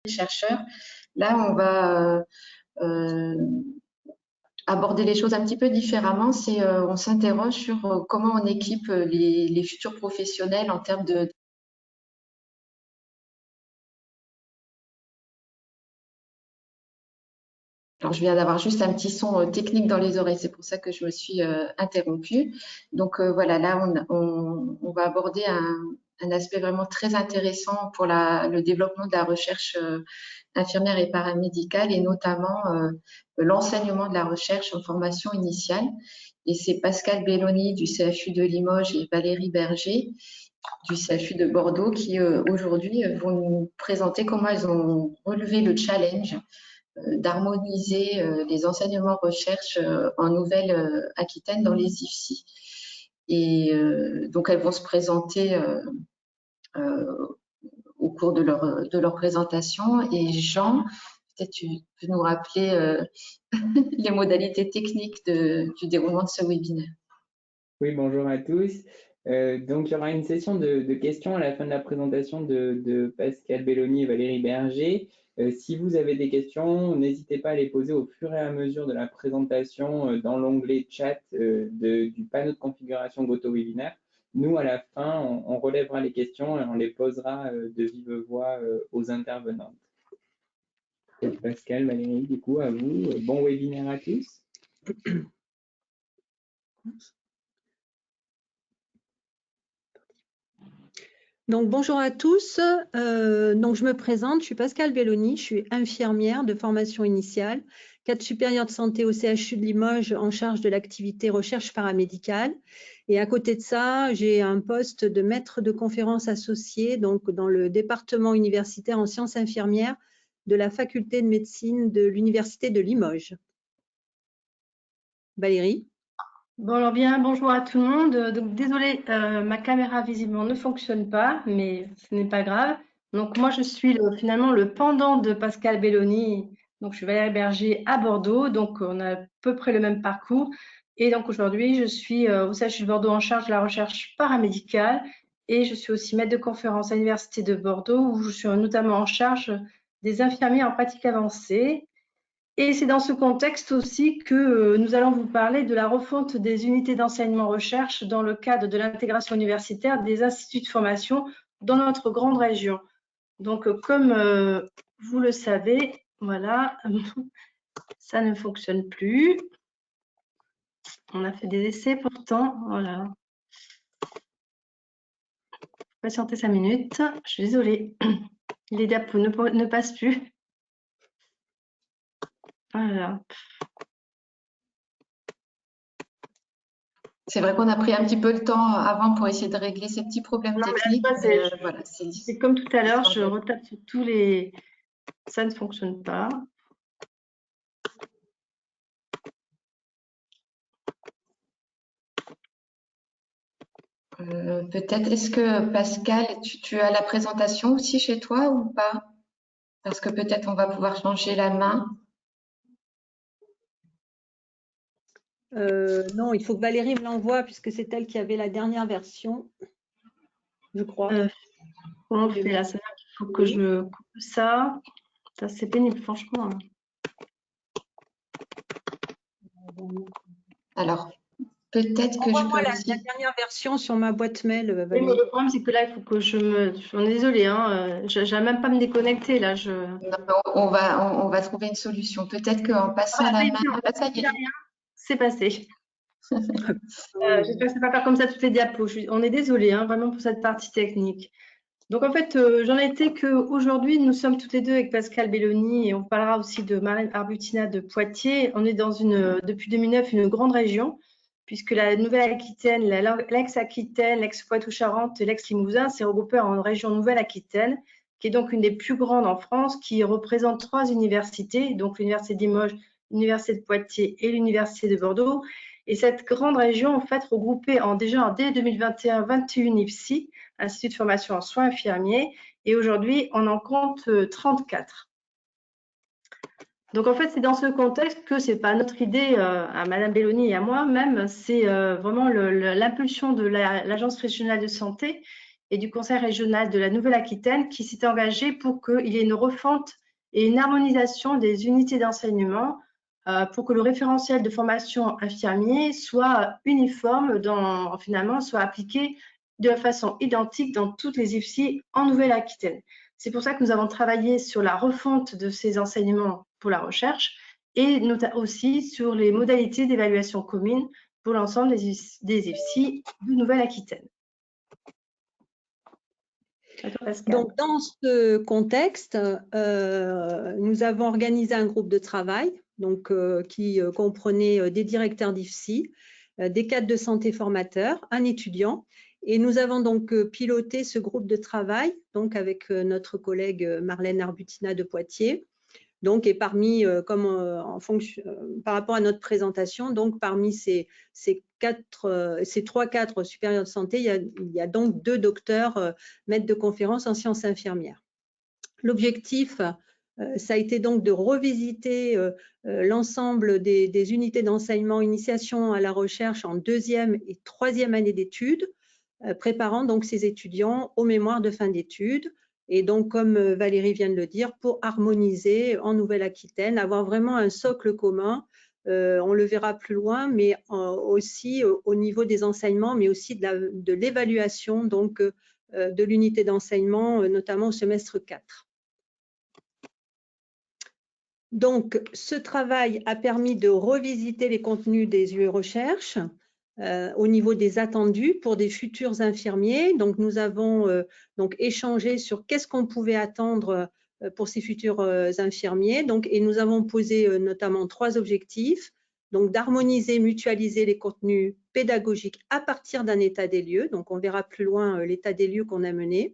chercheurs. Là, on va aborder les choses un petit peu différemment. On s'interroge sur comment on équipe les futurs professionnels en termes de. Alors, je viens d'avoir juste un petit son technique dans les oreilles, c'est pour ça que je me suis interrompue. Donc voilà, là, on va aborder un aspect vraiment très intéressant pour le développement de la recherche infirmière et paramédicale, et notamment l'enseignement de la recherche en formation initiale. Et c'est Pascal Belloni du CHU de Limoges et Valérie Berger du CHU de Bordeaux qui aujourd'hui vont nous présenter comment ils ont relevé le challenge d'harmoniser les enseignements recherche en Nouvelle-Aquitaine dans les IFSI. Et donc, elles vont se présenter au cours de leur présentation. Et Jean, peut-être tu peux nous rappeler les modalités techniques du déroulement de ce webinaire. Oui, bonjour à tous. Donc, il y aura une session de questions à la fin de la présentation de Pascal Belloni et Valérie Berger. Si vous avez des questions, n'hésitez pas à les poser au fur et à mesure de la présentation dans l'onglet chat du panneau de configuration GoToWebinar. Nous, à la fin, on relèvera les questions et on les posera de vive voix aux intervenantes. Pascal, Valérie, du coup, à vous. Bon webinaire à tous. Donc, bonjour à tous. Donc, je me présente, je suis Pascal Belloni, je suis infirmière de formation initiale, cadre supérieur de santé au CHU de Limoges en charge de l'activité recherche paramédicale. Et à côté de ça, j'ai un poste de maître de conférence associé donc dans le département universitaire en sciences infirmières de la faculté de médecine de l'université de Limoges. Valérie. Bon, alors bien, bonjour à tout le monde. Donc, désolée, ma caméra visiblement ne fonctionne pas, mais ce n'est pas grave. Donc, moi, je suis finalement le pendant de Pascal Belloni. Donc, je suis Valérie Berger à Bordeaux. Donc, on a à peu près le même parcours. Et donc, aujourd'hui, je suis au CHU de Bordeaux en charge de la recherche paramédicale. Et je suis aussi maître de conférence à l'Université de Bordeaux, où je suis notamment en charge des infirmiers en pratique avancée. Et c'est dans ce contexte aussi que nous allons vous parler de la refonte des unités d'enseignement-recherche dans le cadre de l'intégration universitaire des instituts de formation dans notre grande région. Donc, comme vous le savez, voilà, ça ne fonctionne plus. On a fait des essais pourtant, voilà. Patientez 5 minutes, je suis désolée. Les diapos ne passent plus. Voilà. C'est vrai qu'on a pris un petit peu le temps avant pour essayer de régler ces petits problèmes techniques. Voilà, c'est comme tout à l'heure, je retape sur tous les. Ça ne fonctionne pas. Peut-être, est-ce que Pascal, tu as la présentation aussi chez toi ou pas? Parce que peut-être on va pouvoir changer la main. Non, il faut que Valérie me l'envoie puisque c'est elle qui avait la dernière version, je crois. Comment on fait là? C'est là qu'il faut que je coupe ça. Ça, c'est pénible, franchement. Alors, peut-être que je peux aussi. La dernière version sur ma boîte mail. Oui, mais le problème, c'est que là, il faut que je me. On est désolée, hein. Je n'arrive même pas à me déconnecter là. Non, on va trouver une solution. Peut-être qu'en passant la main. Ça y est. C'est passé. J'espère que ça ne va pas faire comme ça toutes les diapos. On est désolé, hein, vraiment pour cette partie technique. Donc en fait, j'en étais qu'aujourd'hui, nous sommes toutes les deux avec Pascal Belloni et on parlera aussi de Marlène Arbutina de Poitiers. On est dans depuis 2009 une grande région, puisque la Nouvelle-Aquitaine, l'ex-Aquitaine, l'ex-Poitou-Charentes et l'ex-Limousin s'est regroupé en région Nouvelle-Aquitaine, qui est donc une des plus grandes en France, qui représente 3 universités, donc l'Université de Limoges, l'Université de Poitiers et l'Université de Bordeaux. Et cette grande région, en fait, regroupée dès 2021, 21 IFSI, Institut de formation en soins infirmiers, et aujourd'hui, on en compte 34. Donc, en fait, c'est dans ce contexte que ce n'est pas notre idée à Madame Belloni et à moi même, c'est vraiment l'impulsion de l'Agence régionale de santé et du Conseil régional de la Nouvelle-Aquitaine qui s'est engagé pour qu'il y ait une refonte et une harmonisation des unités d'enseignement pour que le référentiel de formation infirmier soit uniforme, finalement soit appliqué de façon identique dans toutes les IFSI en Nouvelle-Aquitaine. C'est pour ça que nous avons travaillé sur la refonte de ces enseignements pour la recherche et aussi sur les modalités d'évaluation commune pour l'ensemble des IFSI de Nouvelle-Aquitaine. Donc, dans ce contexte, nous avons organisé un groupe de travail donc, qui comprenait des directeurs d'IFSI, des cadres de santé formateurs, un étudiant. Et nous avons donc piloté ce groupe de travail donc avec notre collègue Marlène Arbutina de Poitiers. Donc, et parmi, par rapport à notre présentation, donc parmi ces trois cadres supérieurs de santé, il y a donc 2 docteurs, maîtres de conférences en sciences infirmières. L'objectif, ça a été donc de revisiter l'ensemble des unités d'enseignement initiation à la recherche en 2e et 3e année d'études, préparant donc ces étudiants aux mémoires de fin d'études. Et donc, comme Valérie vient de le dire, pour harmoniser en Nouvelle-Aquitaine, avoir vraiment un socle commun, on le verra plus loin, mais aussi au niveau des enseignements, mais aussi de l'évaluation donc de l'unité d'enseignement, notamment au semestre 4. Donc, ce travail a permis de revisiter les contenus des UE recherche au niveau des attendus pour des futurs infirmiers. Donc, nous avons donc échangé sur qu'est-ce qu'on pouvait attendre pour ces futurs infirmiers. Donc, et nous avons posé notamment 3 objectifs. Donc, d'harmoniser, mutualiser les contenus pédagogiques à partir d'un état des lieux. Donc, on verra plus loin l'état des lieux qu'on a mené.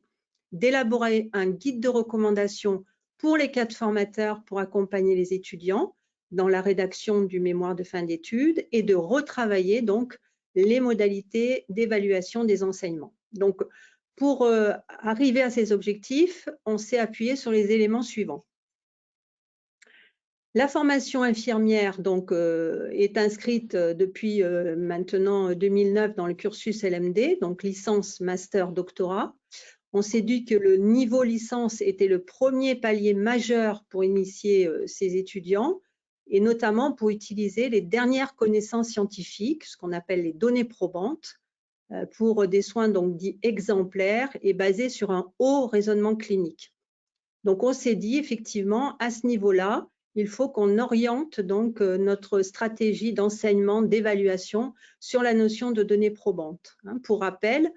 D'élaborer un guide de recommandation pour les cadres formateurs pour accompagner les étudiants dans la rédaction du mémoire de fin d'études et de retravailler donc les modalités d'évaluation des enseignements. Donc, pour arriver à ces objectifs, on s'est appuyé sur les éléments suivants. La formation infirmière donc, est inscrite depuis maintenant 2009 dans le cursus LMD, donc licence, master, doctorat. On s'est dit que le niveau licence était le premier palier majeur pour initier ces étudiants et notamment pour utiliser les dernières connaissances scientifiques, ce qu'on appelle les données probantes, pour des soins donc dits exemplaires et basés sur un haut raisonnement clinique. Donc, on s'est dit effectivement à ce niveau-là, il faut qu'on oriente donc notre stratégie d'enseignement, d'évaluation sur la notion de données probantes. Pour rappel,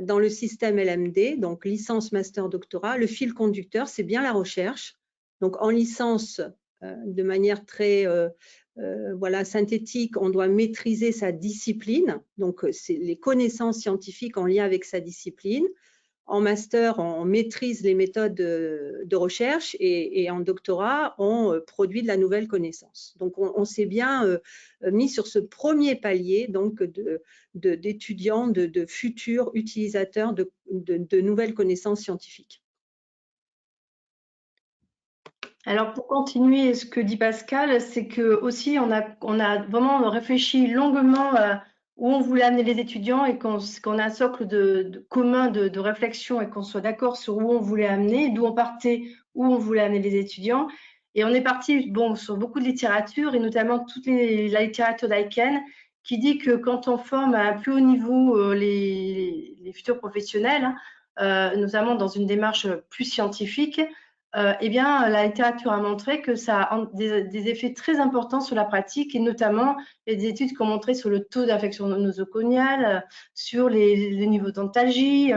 dans le système LMD, donc licence, master, doctorat, le fil conducteur, c'est bien la recherche. Donc, en licence, de manière très synthétique, on doit maîtriser sa discipline. Donc, c'est les connaissances scientifiques en lien avec sa discipline. En master, on maîtrise les méthodes de recherche et en doctorat, on produit de la nouvelle connaissance. Donc, on s'est bien mis sur ce premier palier donc d'étudiants, de futurs utilisateurs de nouvelles connaissances scientifiques. Alors, pour continuer ce que dit Pascal, c'est que aussi on a vraiment réfléchi longuement où on voulait amener les étudiants et qu'on a un socle commun de réflexion et qu'on soit d'accord sur où on voulait amener, d'où on partait, où on voulait amener les étudiants. Et on est parti sur beaucoup de littérature et notamment toute la littérature d'Aiken qui dit que quand on forme à un plus haut niveau les futurs professionnels, notamment dans une démarche plus scientifique, eh bien, la littérature a montré que ça a des effets très importants sur la pratique et notamment des études qui ont montré sur le taux d'infection nosocomiale, sur les niveaux d'antalgie,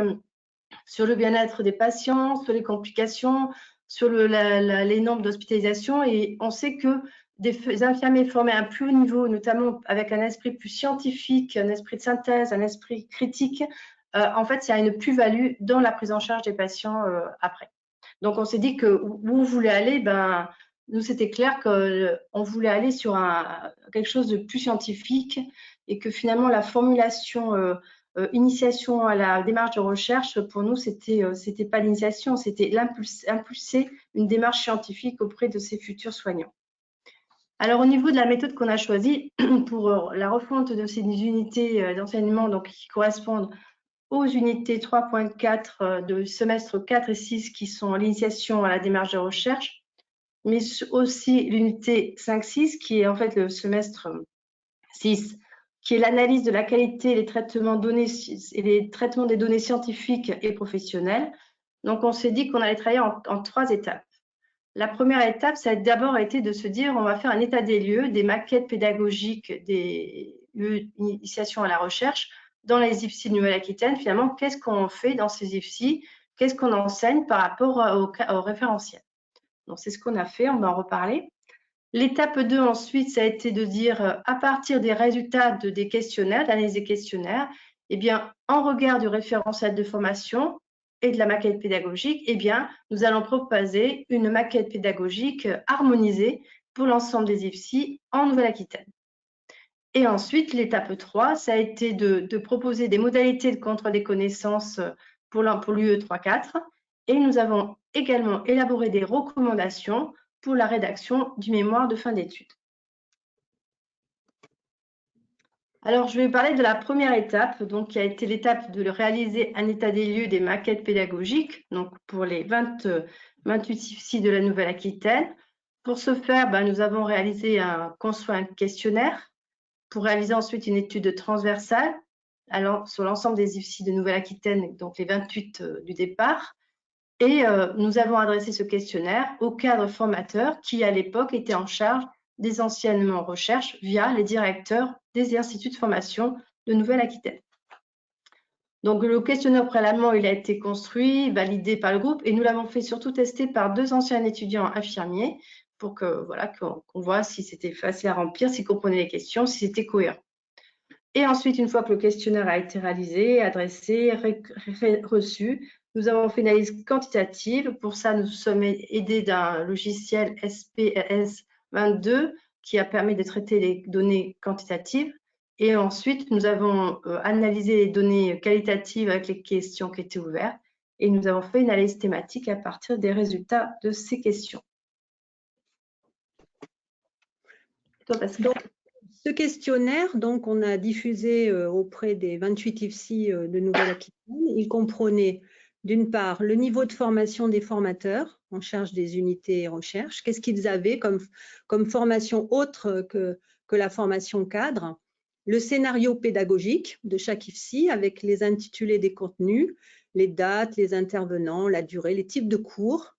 sur le bien-être des patients, sur les complications, sur les nombres d'hospitalisation. Et on sait que des infirmiers formés à un plus haut niveau, notamment avec un esprit plus scientifique, un esprit de synthèse, un esprit critique, en fait, il y a une plus-value dans la prise en charge des patients après. Donc, on s'est dit que où on voulait aller, nous, c'était clair qu'on voulait aller sur quelque chose de plus scientifique et que finalement, la formulation initiation à la démarche de recherche, pour nous, c'était pas l'initiation, c'était impulser une démarche scientifique auprès de ces futurs soignants. Alors, au niveau de la méthode qu'on a choisie pour la refonte de ces unités d'enseignement donc, qui correspondent aux unités 3.4 de semestre 4 et 6 qui sont l'initiation à la démarche de recherche, mais aussi l'unité 5-6 qui est en fait le semestre 6, qui est l'analyse de la qualité et les traitements des données scientifiques et professionnelles. Donc, on s'est dit qu'on allait travailler en 3 étapes. La première étape, ça a d'abord été de se dire on va faire un état des lieux, des maquettes pédagogiques des lieux d'initiation à la recherche dans les IFSI de Nouvelle-Aquitaine. Finalement, qu'est-ce qu'on fait dans ces IFSI? Qu'est-ce qu'on enseigne par rapport au référentiel? Donc, c'est ce qu'on a fait, on va en reparler. L'étape 2, ensuite, ça a été de dire, à partir des résultats des questionnaires, d'analyse des questionnaires, eh bien, en regard du référentiel de formation et de la maquette pédagogique, eh bien, nous allons proposer une maquette pédagogique harmonisée pour l'ensemble des IFSI en Nouvelle-Aquitaine. Et ensuite, l'étape 3, ça a été de proposer des modalités de contrôle des connaissances pour l'UE 3.4. Et nous avons également élaboré des recommandations pour la rédaction du mémoire de fin d'études. Alors, je vais parler de la première étape, donc qui a été l'étape de réaliser un état des lieux des maquettes pédagogiques, donc pour les 28 IFSI de la Nouvelle-Aquitaine. Pour ce faire, nous avons construit un questionnaire pour réaliser ensuite une étude transversale sur l'ensemble des IFSI de Nouvelle-Aquitaine, donc les 28 du départ. Et nous avons adressé ce questionnaire au cadre formateur qui, à l'époque, était en charge des enseignements recherche via les directeurs des instituts de formation de Nouvelle-Aquitaine. Donc, le questionnaire préalablement, il a été construit, validé par le groupe et nous l'avons fait surtout tester par 2 anciens étudiants infirmiers pour que, voilà, qu'on voit si c'était facile à remplir, s'ils comprenaient les questions, si c'était cohérent. Et ensuite, une fois que le questionnaire a été réalisé, adressé, reçu, nous avons fait une analyse quantitative. Pour ça, nous sommes aidés d'un logiciel SPSS 22 qui a permis de traiter les données quantitatives. Et ensuite, nous avons analysé les données qualitatives avec les questions qui étaient ouvertes. Et nous avons fait une analyse thématique à partir des résultats de ces questions. Toi, Pascal. Ce questionnaire, donc, on a diffusé auprès des 28 IFSI de Nouvelle-Aquitaine. Il comprenait, d'une part, le niveau de formation des formateurs en charge des unités recherche. Qu'est-ce qu'ils avaient comme formation autre que la formation cadre? Le scénario pédagogique de chaque IFSI avec les intitulés des contenus, les dates, les intervenants, la durée, les types de cours.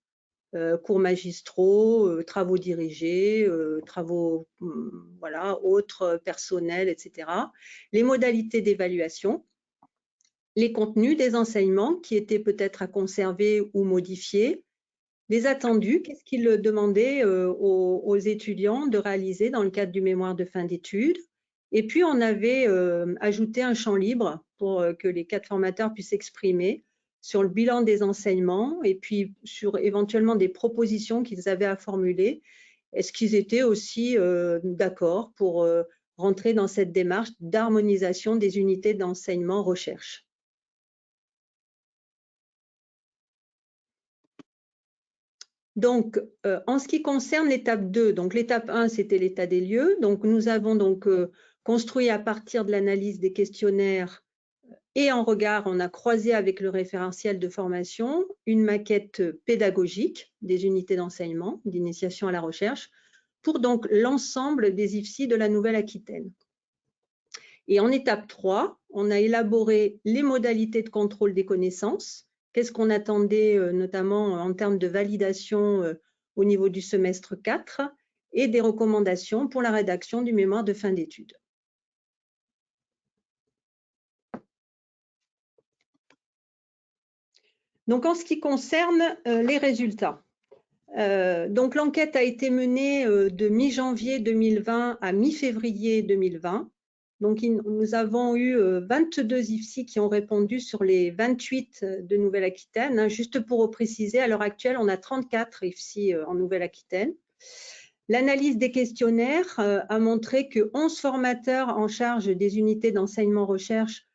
Cours magistraux, travaux dirigés, travaux autres personnels, etc. Les modalités d'évaluation, les contenus des enseignements qui étaient peut-être à conserver ou modifier, les attendus, qu'est-ce qu'ils demandaient aux étudiants de réaliser dans le cadre du mémoire de fin d'études. Et puis, on avait ajouté un champ libre pour que les 4 formateurs puissent s'exprimer sur le bilan des enseignements et puis sur éventuellement des propositions qu'ils avaient à formuler. Est-ce qu'ils étaient aussi d'accord pour rentrer dans cette démarche d'harmonisation des unités d'enseignement recherche? Donc, en ce qui concerne l'étape 2, donc l'étape 1, c'était l'état des lieux. Donc, nous avons donc construit à partir de l'analyse des questionnaires et en regard, on a croisé avec le référentiel de formation une maquette pédagogique des unités d'enseignement, d'initiation à la recherche, pour donc l'ensemble des IFSI de la Nouvelle-Aquitaine. Et en étape 3, on a élaboré les modalités de contrôle des connaissances. Qu'est-ce qu'on attendait notamment en termes de validation au niveau du semestre 4 et des recommandations pour la rédaction du mémoire de fin d'études. Donc, en ce qui concerne les résultats, donc l'enquête a été menée de mi-janvier 2020 à mi-février 2020. Donc, nous avons eu 22 IFSI qui ont répondu sur les 28 de Nouvelle-Aquitaine. Juste pour préciser, à l'heure actuelle, on a 34 IFSI en Nouvelle-Aquitaine. L'analyse des questionnaires a montré que 11 formateurs en charge des unités d'enseignement-recherche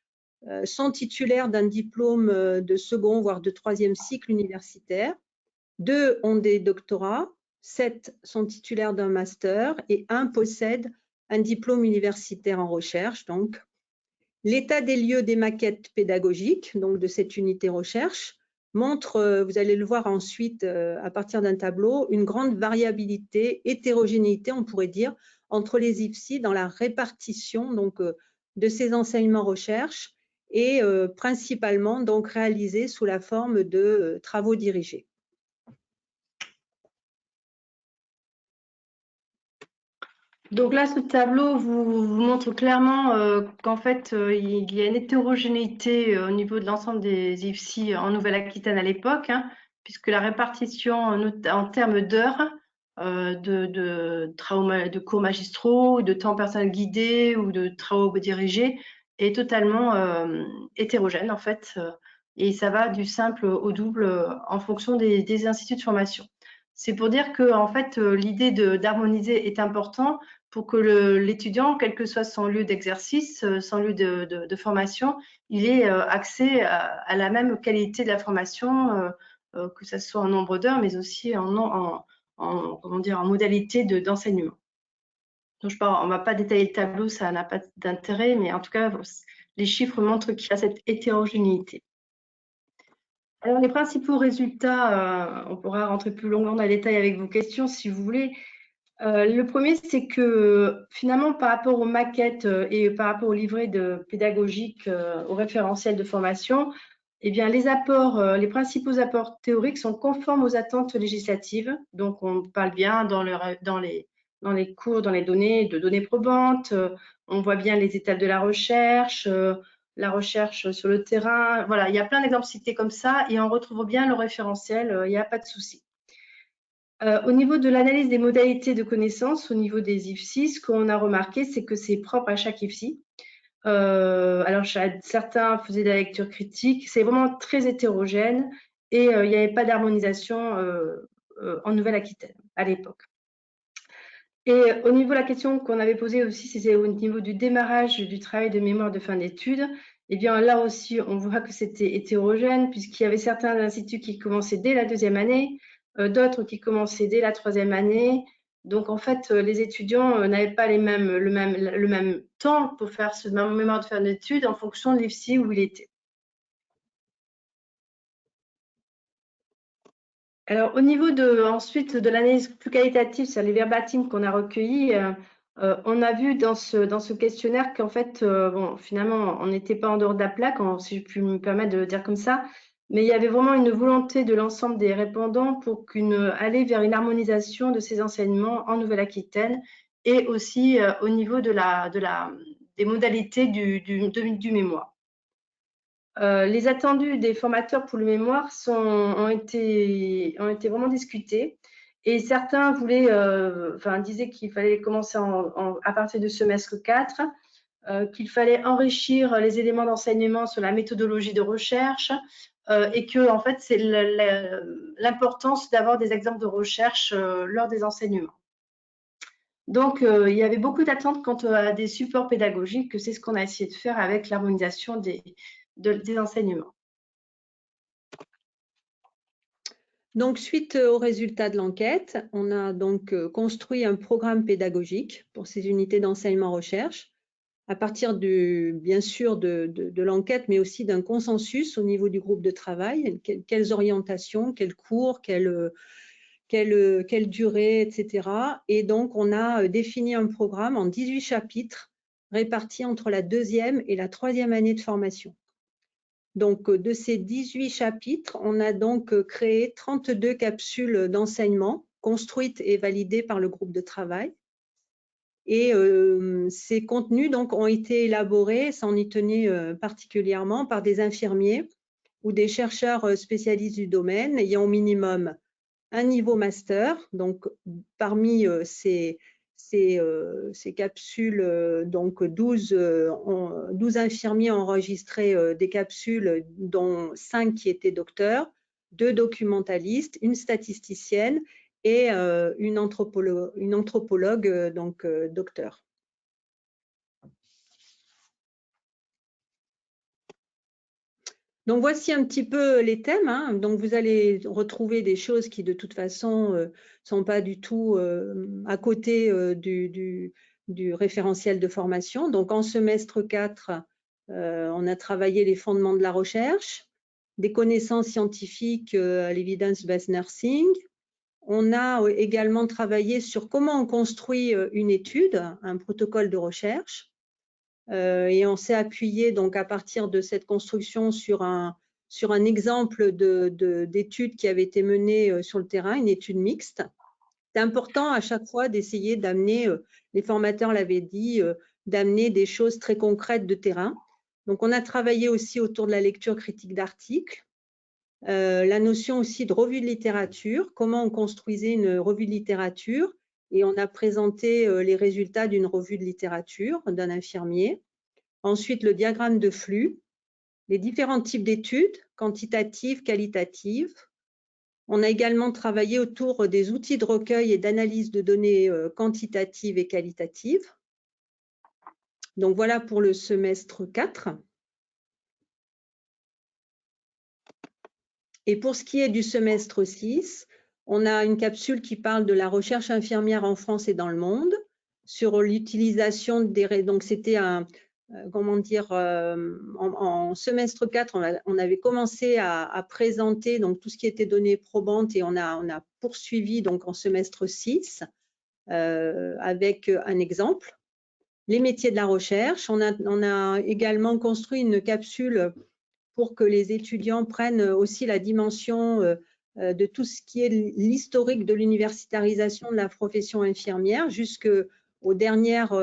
sont titulaires d'un diplôme de second, voire de 3e cycle universitaire. 2 ont des doctorats, 7 sont titulaires d'un master et 1 possède un diplôme universitaire en recherche. Donc, L'état des lieux des maquettes pédagogiques, donc de cette unité recherche, montre, vous allez le voir ensuite à partir d'un tableau, une grande variabilité, hétérogénéité, on pourrait dire, entre les IFSI dans la répartition donc, de ces enseignements recherche et principalement donc réalisés sous la forme de travaux dirigés. Donc là, ce tableau vous montre clairement qu'en fait, il y a une hétérogénéité au niveau de l'ensemble des IFSI en Nouvelle-Aquitaine à l'époque, hein, puisque la répartition en termes d'heures de cours magistraux, de temps personnel guidé ou de travaux dirigés est totalement hétérogène en fait, et ça va du simple au double en fonction des instituts de formation. C'est pour dire que en fait, l'idée d'harmoniser est important pour que l'étudiant, quel que soit son lieu d'exercice, son lieu de formation, il ait accès à la même qualité de la formation, que ce soit en nombre d'heures, mais aussi en modalité d'enseignement. Donc, on ne va pas détailler le tableau, ça n'a pas d'intérêt, mais en tout cas, les chiffres montrent qu'il y a cette hétérogénéité. Alors, les principaux résultats, on pourra rentrer plus longuement dans les détails avec vos questions si vous voulez. Le premier, c'est que finalement, par rapport aux maquettes et par rapport au livret pédagogique, au référentiel de formation, eh bien, les principaux apports théoriques sont conformes aux attentes législatives. Donc, on parle bien dans les cours, dans les données, de données probantes. On voit bien les étapes de la recherche sur le terrain. Voilà, il y a plein d'exemples cités comme ça et on retrouve bien le référentiel, il n'y a pas de souci. Au niveau de l'analyse des modalités de connaissance, au niveau des IFSI, ce qu'on a remarqué, c'est que c'est propre à chaque IFSI. Alors, certains faisaient de la lecture critique. C'est vraiment très hétérogène et il n'y avait pas d'harmonisation en Nouvelle-Aquitaine à l'époque. Et au niveau de la question qu'on avait posée aussi, c'était au niveau du démarrage du travail de mémoire de fin d'études. Eh bien, là aussi, on voit que c'était hétérogène puisqu'il y avait certains instituts qui commençaient dès la 2e année, d'autres qui commençaient dès la 3e année. Donc, en fait, les étudiants n'avaient pas le même temps pour faire ce mémoire de fin d'études en fonction de l'IFSI où il était. Alors, au niveau ensuite de l'analyse plus qualitative sur les verbatims qu'on a recueillis, on a vu dans ce questionnaire qu'en fait, bon, finalement, on n'était pas en dehors de la plaque, si je puis me permettre de le dire comme ça, mais il y avait vraiment une volonté de l'ensemble des répondants pour aller vers une harmonisation de ces enseignements en Nouvelle-Aquitaine et aussi au niveau des modalités du mémoire. Les attendus des formateurs pour le mémoire ont été vraiment discutés et certains disaient qu'il fallait commencer à partir du semestre 4, qu'il fallait enrichir les éléments d'enseignement sur la méthodologie de recherche et que en fait c'est l'importance d'avoir des exemples de recherche lors des enseignements. Donc il y avait beaucoup d'attentes quant à des supports pédagogiques, que c'est ce qu'on a essayé de faire avec l'harmonisation des enseignements. Donc, suite aux résultats de l'enquête, on a donc construit un programme pédagogique pour ces unités d'enseignement-recherche à partir bien sûr de l'enquête, mais aussi d'un consensus au niveau du groupe de travail, quelles orientations, quels cours, quelle durée, etc. Et donc, on a défini un programme en 18 chapitres répartis entre la 2e et la 3e année de formation. Donc, de ces 18 chapitres, on a donc créé 32 capsules d'enseignement construites et validées par le groupe de travail. Et ces contenus donc, ont été élaborés, ça en y tenait particulièrement, par des infirmiers ou des chercheurs spécialistes du domaine ayant au minimum un niveau master. Donc, parmi ces capsules, donc 12 infirmiers ont enregistré des capsules, dont 5 qui étaient docteurs, 2 documentalistes, une statisticienne et une anthropologue, donc docteur. Donc, voici un petit peu les thèmes. Hein. Donc, vous allez retrouver des choses qui, de toute façon, ne sont pas du tout à côté du référentiel de formation. Donc, en semestre 4, On a travaillé les fondements de la recherche, des connaissances scientifiques à l'evidence-based nursing. On a également travaillé sur comment on construit une étude, un protocole de recherche. Et on s'est appuyé donc à partir de cette construction sur un exemple d'étude qui avait été menée sur le terrain, une étude mixte. C'est important à chaque fois d'essayer d'amener, les formateurs l'avaient dit, d'amener des choses très concrètes de terrain. Donc, on a travaillé aussi autour de la lecture critique d'articles, la notion aussi de revue de littérature, comment on construisait une revue de littérature, et on a présenté les résultats d'une revue de littérature d'un infirmier. Ensuite, le diagramme de flux, les différents types d'études, quantitatives, qualitatives. On a également travaillé autour des outils de recueil et d'analyse de données quantitatives et qualitatives. Donc voilà pour le semestre 4. Et pour ce qui est du semestre 6, on a une capsule qui parle de la recherche infirmière en France et dans le monde, sur l'utilisation des... Donc c'était un... Comment dire, en semestre 4, on avait commencé à présenter donc, tout ce qui était données probantes et on a poursuivi donc, en semestre 6 avec un exemple. Les métiers de la recherche, on a également construit une capsule pour que les étudiants prennent aussi la dimension de tout ce qui est l'historique de l'universitarisation de la profession infirmière jusqu'aux dernières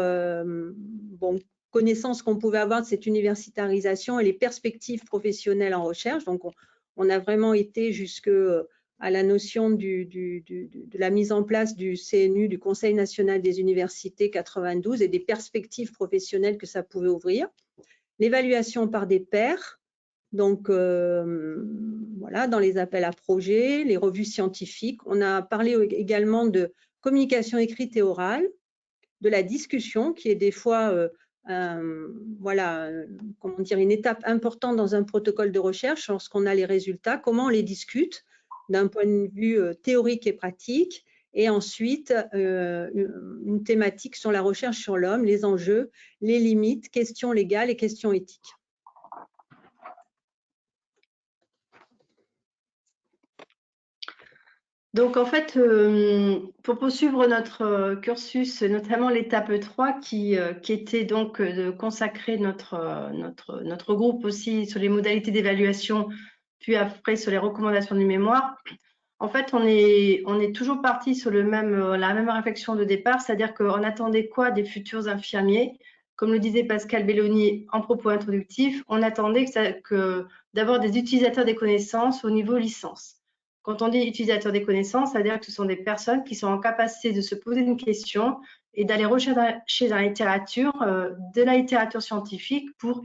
connaissances qu'on pouvait avoir de cette universitarisation et les perspectives professionnelles en recherche. Donc, on a vraiment été jusqu'à la notion de la mise en place du CNU, du Conseil national des universités 92 et des perspectives professionnelles que ça pouvait ouvrir. L'évaluation par des pairs, donc voilà, dans les appels à projets, les revues scientifiques. On a parlé également de communication écrite et orale, de la discussion qui est des fois voilà, comment dire, une étape importante dans un protocole de recherche lorsqu'on a les résultats, comment on les discute d'un point de vue théorique et pratique, et ensuite une thématique sur la recherche sur l'homme, les enjeux, les limites, questions légales et questions éthiques. Donc, en fait, pour poursuivre notre cursus, notamment l'étape 3, qui était donc de consacrer notre groupe aussi sur les modalités d'évaluation, puis après sur les recommandations du mémoire, en fait, on est toujours parti sur la même réflexion de départ, c'est-à-dire qu'on attendait quoi des futurs infirmiers? Comme le disait Pascal Belloni en propos introductif, on attendait d'avoir des utilisateurs des connaissances au niveau licence. Quand on dit utilisateurs des connaissances, c'est-à-dire que ce sont des personnes qui sont en capacité de se poser une question et d'aller rechercher dans la littérature, de la littérature scientifique pour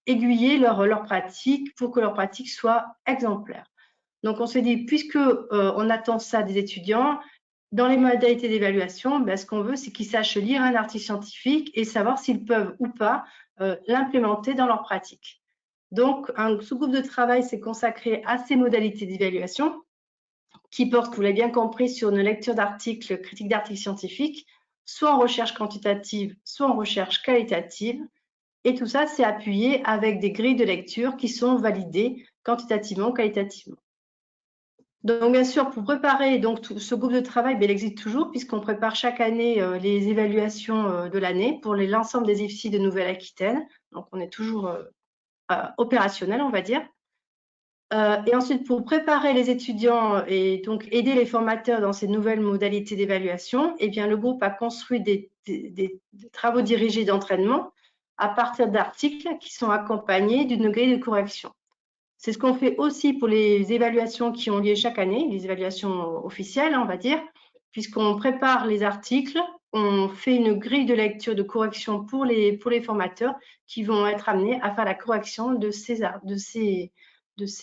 aiguiller leur pratique, pour que leur pratique soit exemplaire. Donc, on s'est dit, puisque on attend ça des étudiants, dans les modalités d'évaluation, ce qu'on veut, c'est qu'ils sachent lire un article scientifique et savoir s'ils peuvent ou pas l'implémenter dans leur pratique. Donc, un sous-groupe de travail s'est consacré à ces modalités d'évaluation qui portent, vous l'avez bien compris, sur une lecture d'articles, critique d'articles scientifiques, soit en recherche quantitative, soit en recherche qualitative. Et tout ça, c'est appuyé avec des grilles de lecture qui sont validées quantitativement, qualitativement. Donc, bien sûr, pour préparer donc, ce groupe de travail, il existe toujours puisqu'on prépare chaque année les évaluations de l'année pour l'ensemble des IFSI de Nouvelle-Aquitaine. Donc, on est toujours opérationnel, on va dire. Et ensuite, pour préparer les étudiants et donc aider les formateurs dans ces nouvelles modalités d'évaluation, eh bien, le groupe a construit des travaux dirigés d'entraînement à partir d'articles qui sont accompagnés d'une grille de correction. C'est ce qu'on fait aussi pour les évaluations qui ont lieu chaque année, les évaluations officielles, on va dire, puisqu'on prépare les articles, on fait une grille de lecture de correction pour les formateurs qui vont être amenés à faire la correction de ces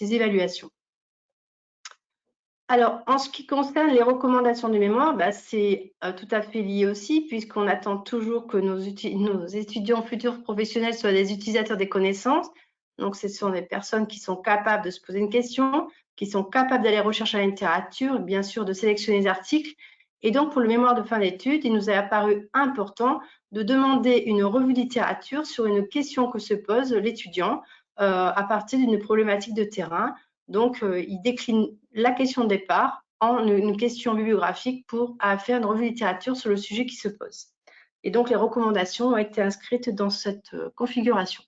évaluations. Alors, en ce qui concerne les recommandations de mémoire, c'est tout à fait lié aussi, puisqu'on attend toujours que nos étudiants futurs professionnels soient des utilisateurs des connaissances. Donc, ce sont des personnes qui sont capables de se poser une question, qui sont capables d'aller rechercher la littérature, bien sûr de sélectionner les articles Et donc, pour le mémoire de fin d'études, il nous est apparu important de demander une revue de littérature sur une question que se pose l'étudiant à partir d'une problématique de terrain. Donc, il décline la question de départ en une question bibliographique pour faire une revue de littérature sur le sujet qui se pose. Et donc, les recommandations ont été inscrites dans cette configuration.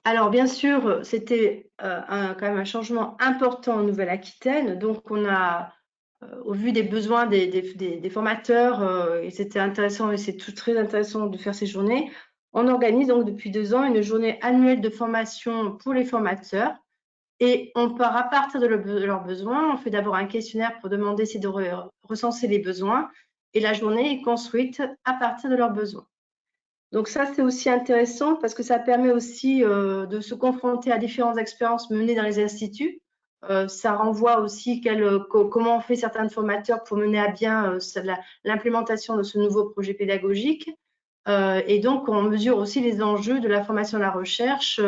Alors, bien sûr, c'était quand même un changement important en Nouvelle-Aquitaine. Donc, on a, au vu des besoins des formateurs, et c'était intéressant et c'est très intéressant de faire ces journées, on organise donc depuis 2 ans une journée annuelle de formation pour les formateurs. Et on part à partir de leurs besoins. On fait d'abord un questionnaire pour demander si de recenser les besoins. Et la journée est construite à partir de leurs besoins. Donc ça, c'est aussi intéressant parce que ça permet aussi de se confronter à différentes expériences menées dans les instituts. Ça renvoie aussi comment on fait certains formateurs pour mener à bien l'implémentation de ce nouveau projet pédagogique. Et donc, on mesure aussi les enjeux de la formation à la recherche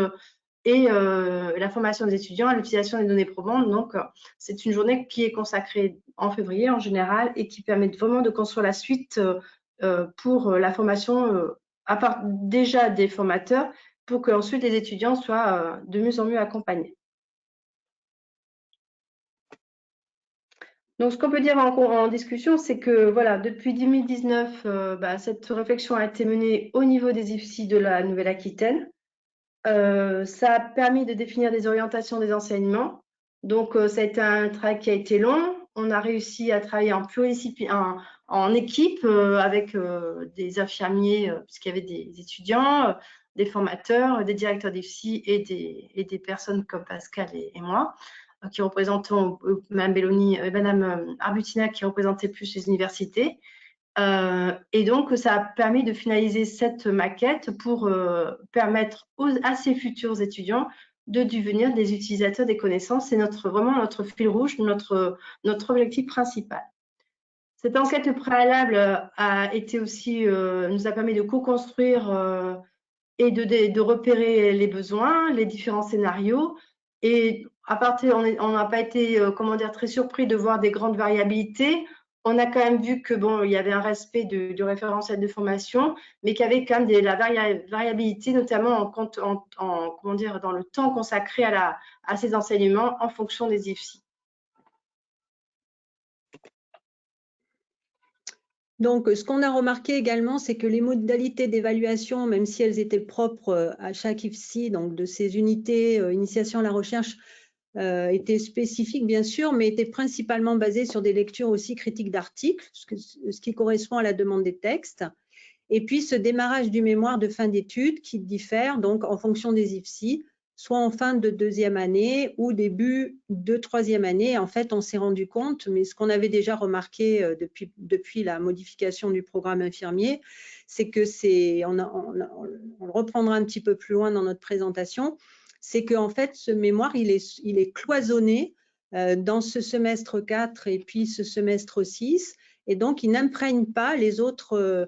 et la formation des étudiants à l'utilisation des données probantes. Donc, c'est une journée qui est consacrée en février en général et qui permet vraiment de construire la suite pour la formation à part déjà des formateurs pour qu'ensuite les étudiants soient de mieux en mieux accompagnés. Donc, ce qu'on peut dire en discussion, c'est que voilà, depuis 2019, cette réflexion a été menée au niveau des IFSI de la Nouvelle-Aquitaine. Ça a permis de définir des orientations des enseignements. Donc, ça a été un travail qui a été long. On a réussi à travailler en équipe avec des infirmiers, puisqu'il y avait des étudiants, des formateurs, des directeurs d'IFSI et des personnes comme Pascal et moi, qui représentons Mme Belloni et Mme Arbutina, qui représentaient plus les universités. Et donc, ça a permis de finaliser cette maquette pour permettre à ces futurs étudiants de devenir des utilisateurs des connaissances. C'est vraiment notre fil rouge, notre objectif principal. Cette enquête préalable a été aussi, nous a permis de co-construire et de repérer les besoins, les différents scénarios. Et à partir, on n'a pas été, très surpris de voir des grandes variabilités. On a quand même vu que bon, il y avait un respect du référentiel de formation, mais qu'il y avait quand même la variabilité, notamment dans le temps consacré à ces enseignements en fonction des IFSI. Donc, ce qu'on a remarqué également, c'est que les modalités d'évaluation, même si elles étaient propres à chaque IFSI, donc de ces unités initiation à la recherche, étaient spécifiques bien sûr, mais étaient principalement basées sur des lectures aussi critiques d'articles, ce qui correspond à la demande des textes. Et puis ce démarrage du mémoire de fin d'études qui diffère donc en fonction des IFSI, soit en fin de 2e année ou début de 3e année. En fait, on s'est rendu compte, mais ce qu'on avait déjà remarqué depuis la modification du programme infirmier, c'est que on le reprendra un petit peu plus loin dans notre présentation, c'est qu'en fait, ce mémoire, il est cloisonné dans ce semestre 4 et puis ce semestre 6, et donc il n'imprègne pas les autres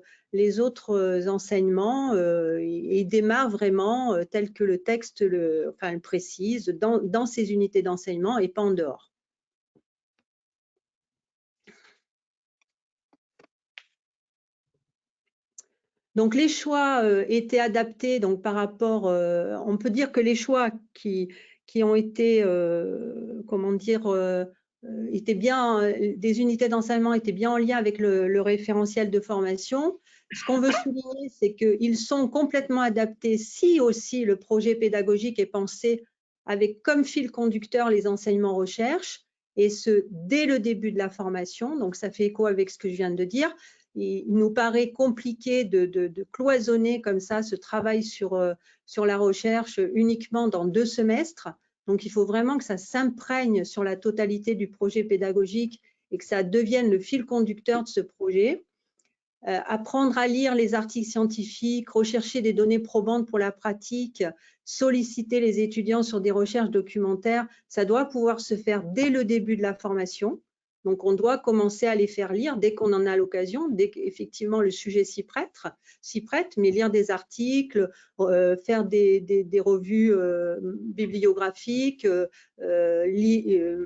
enseignements et démarre vraiment tel que le texte le précise dans ces unités d'enseignement et pas en dehors. Donc les choix étaient adaptés donc par rapport, on peut dire que les choix qui ont été, étaient bien, des unités d'enseignement étaient bien en lien avec le référentiel de formation. Ce qu'on veut souligner, c'est qu'ils sont complètement adaptés si aussi le projet pédagogique est pensé avec comme fil conducteur les enseignements recherche, et ce, dès le début de la formation. Donc, ça fait écho avec ce que je viens de dire. Il nous paraît compliqué de cloisonner comme ça ce travail sur la recherche uniquement dans 2 semestres. Donc, il faut vraiment que ça s'imprègne sur la totalité du projet pédagogique et que ça devienne le fil conducteur de ce projet. Apprendre à lire les articles scientifiques, rechercher des données probantes pour la pratique, solliciter les étudiants sur des recherches documentaires, ça doit pouvoir se faire dès le début de la formation. Donc, on doit commencer à les faire lire dès qu'on en a l'occasion, dès qu'effectivement le sujet s'y prête, mais lire des articles, faire des revues bibliographiques,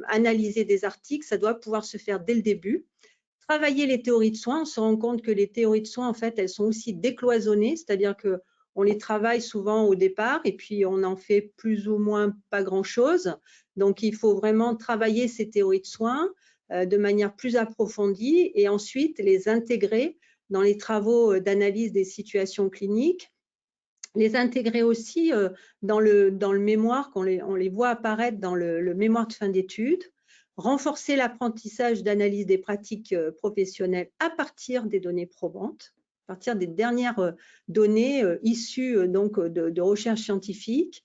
analyser des articles, ça doit pouvoir se faire dès le début. Travailler les théories de soins, on se rend compte que les théories de soins, en fait, elles sont aussi décloisonnées, c'est-à-dire qu'on les travaille souvent au départ et puis on en fait plus ou moins pas grand-chose. Donc, il faut vraiment travailler ces théories de soins de manière plus approfondie et ensuite les intégrer dans les travaux d'analyse des situations cliniques, les intégrer aussi dans le mémoire, on les voit apparaître dans le mémoire de fin d'études, renforcer l'apprentissage d'analyse des pratiques professionnelles à partir des données probantes, à partir des dernières données issues donc de recherches scientifiques,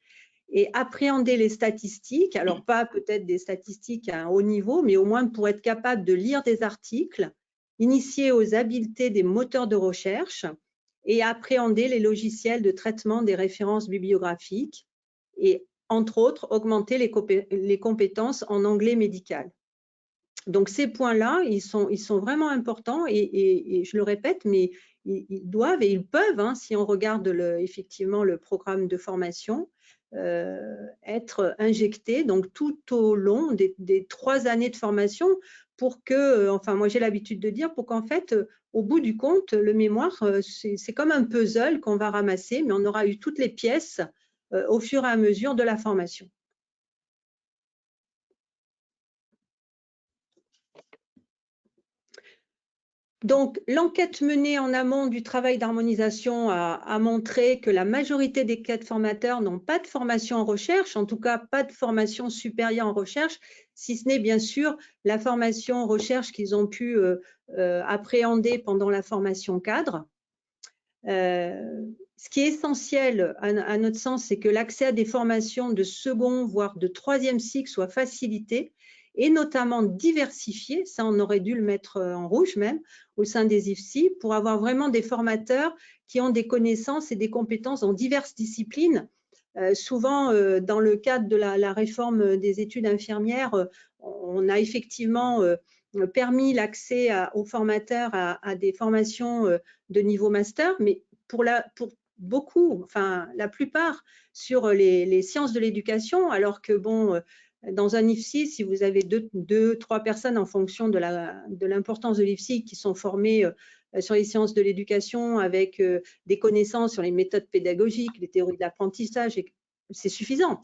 et appréhender les statistiques, alors pas peut-être des statistiques à un haut niveau, mais au moins pour être capable de lire des articles, initier aux habiletés des moteurs de recherche et appréhender les logiciels de traitement des références bibliographiques et, entre autres, augmenter les compétences en anglais médical. Donc, ces points-là, ils sont vraiment importants et je le répète, mais ils doivent et ils peuvent, hein, si on regarde effectivement le programme de formation, être injectés donc tout au long des 3 années de formation pour que, enfin moi j'ai l'habitude de dire, pour qu'en fait, au bout du compte, le mémoire, c'est comme un puzzle qu'on va ramasser, mais on aura eu toutes les pièces au fur et à mesure de la formation. Donc, l'enquête menée en amont du travail d'harmonisation a montré que la majorité des cadres formateurs n'ont pas de formation en recherche, en tout cas pas de formation supérieure en recherche, si ce n'est bien sûr la formation en recherche qu'ils ont pu appréhender pendant la formation cadre. Ce qui est essentiel à notre sens, c'est que l'accès à des formations de second, voire de troisième cycle soit facilité et notamment diversifié, ça on aurait dû le mettre en rouge même, au sein des IFSI, pour avoir vraiment des formateurs qui ont des connaissances et des compétences dans diverses disciplines. Souvent, dans le cadre de la réforme des études infirmières, on a effectivement permis l'accès aux formateurs à des formations de niveau master, mais pour beaucoup, enfin la plupart, sur les sciences de l'éducation, alors que bon, dans un IFSI, si vous avez 2-3 personnes en fonction de l'importance de l'IFSI qui sont formées sur les sciences de l'éducation avec des connaissances sur les méthodes pédagogiques, les théories de l'apprentissage, c'est suffisant.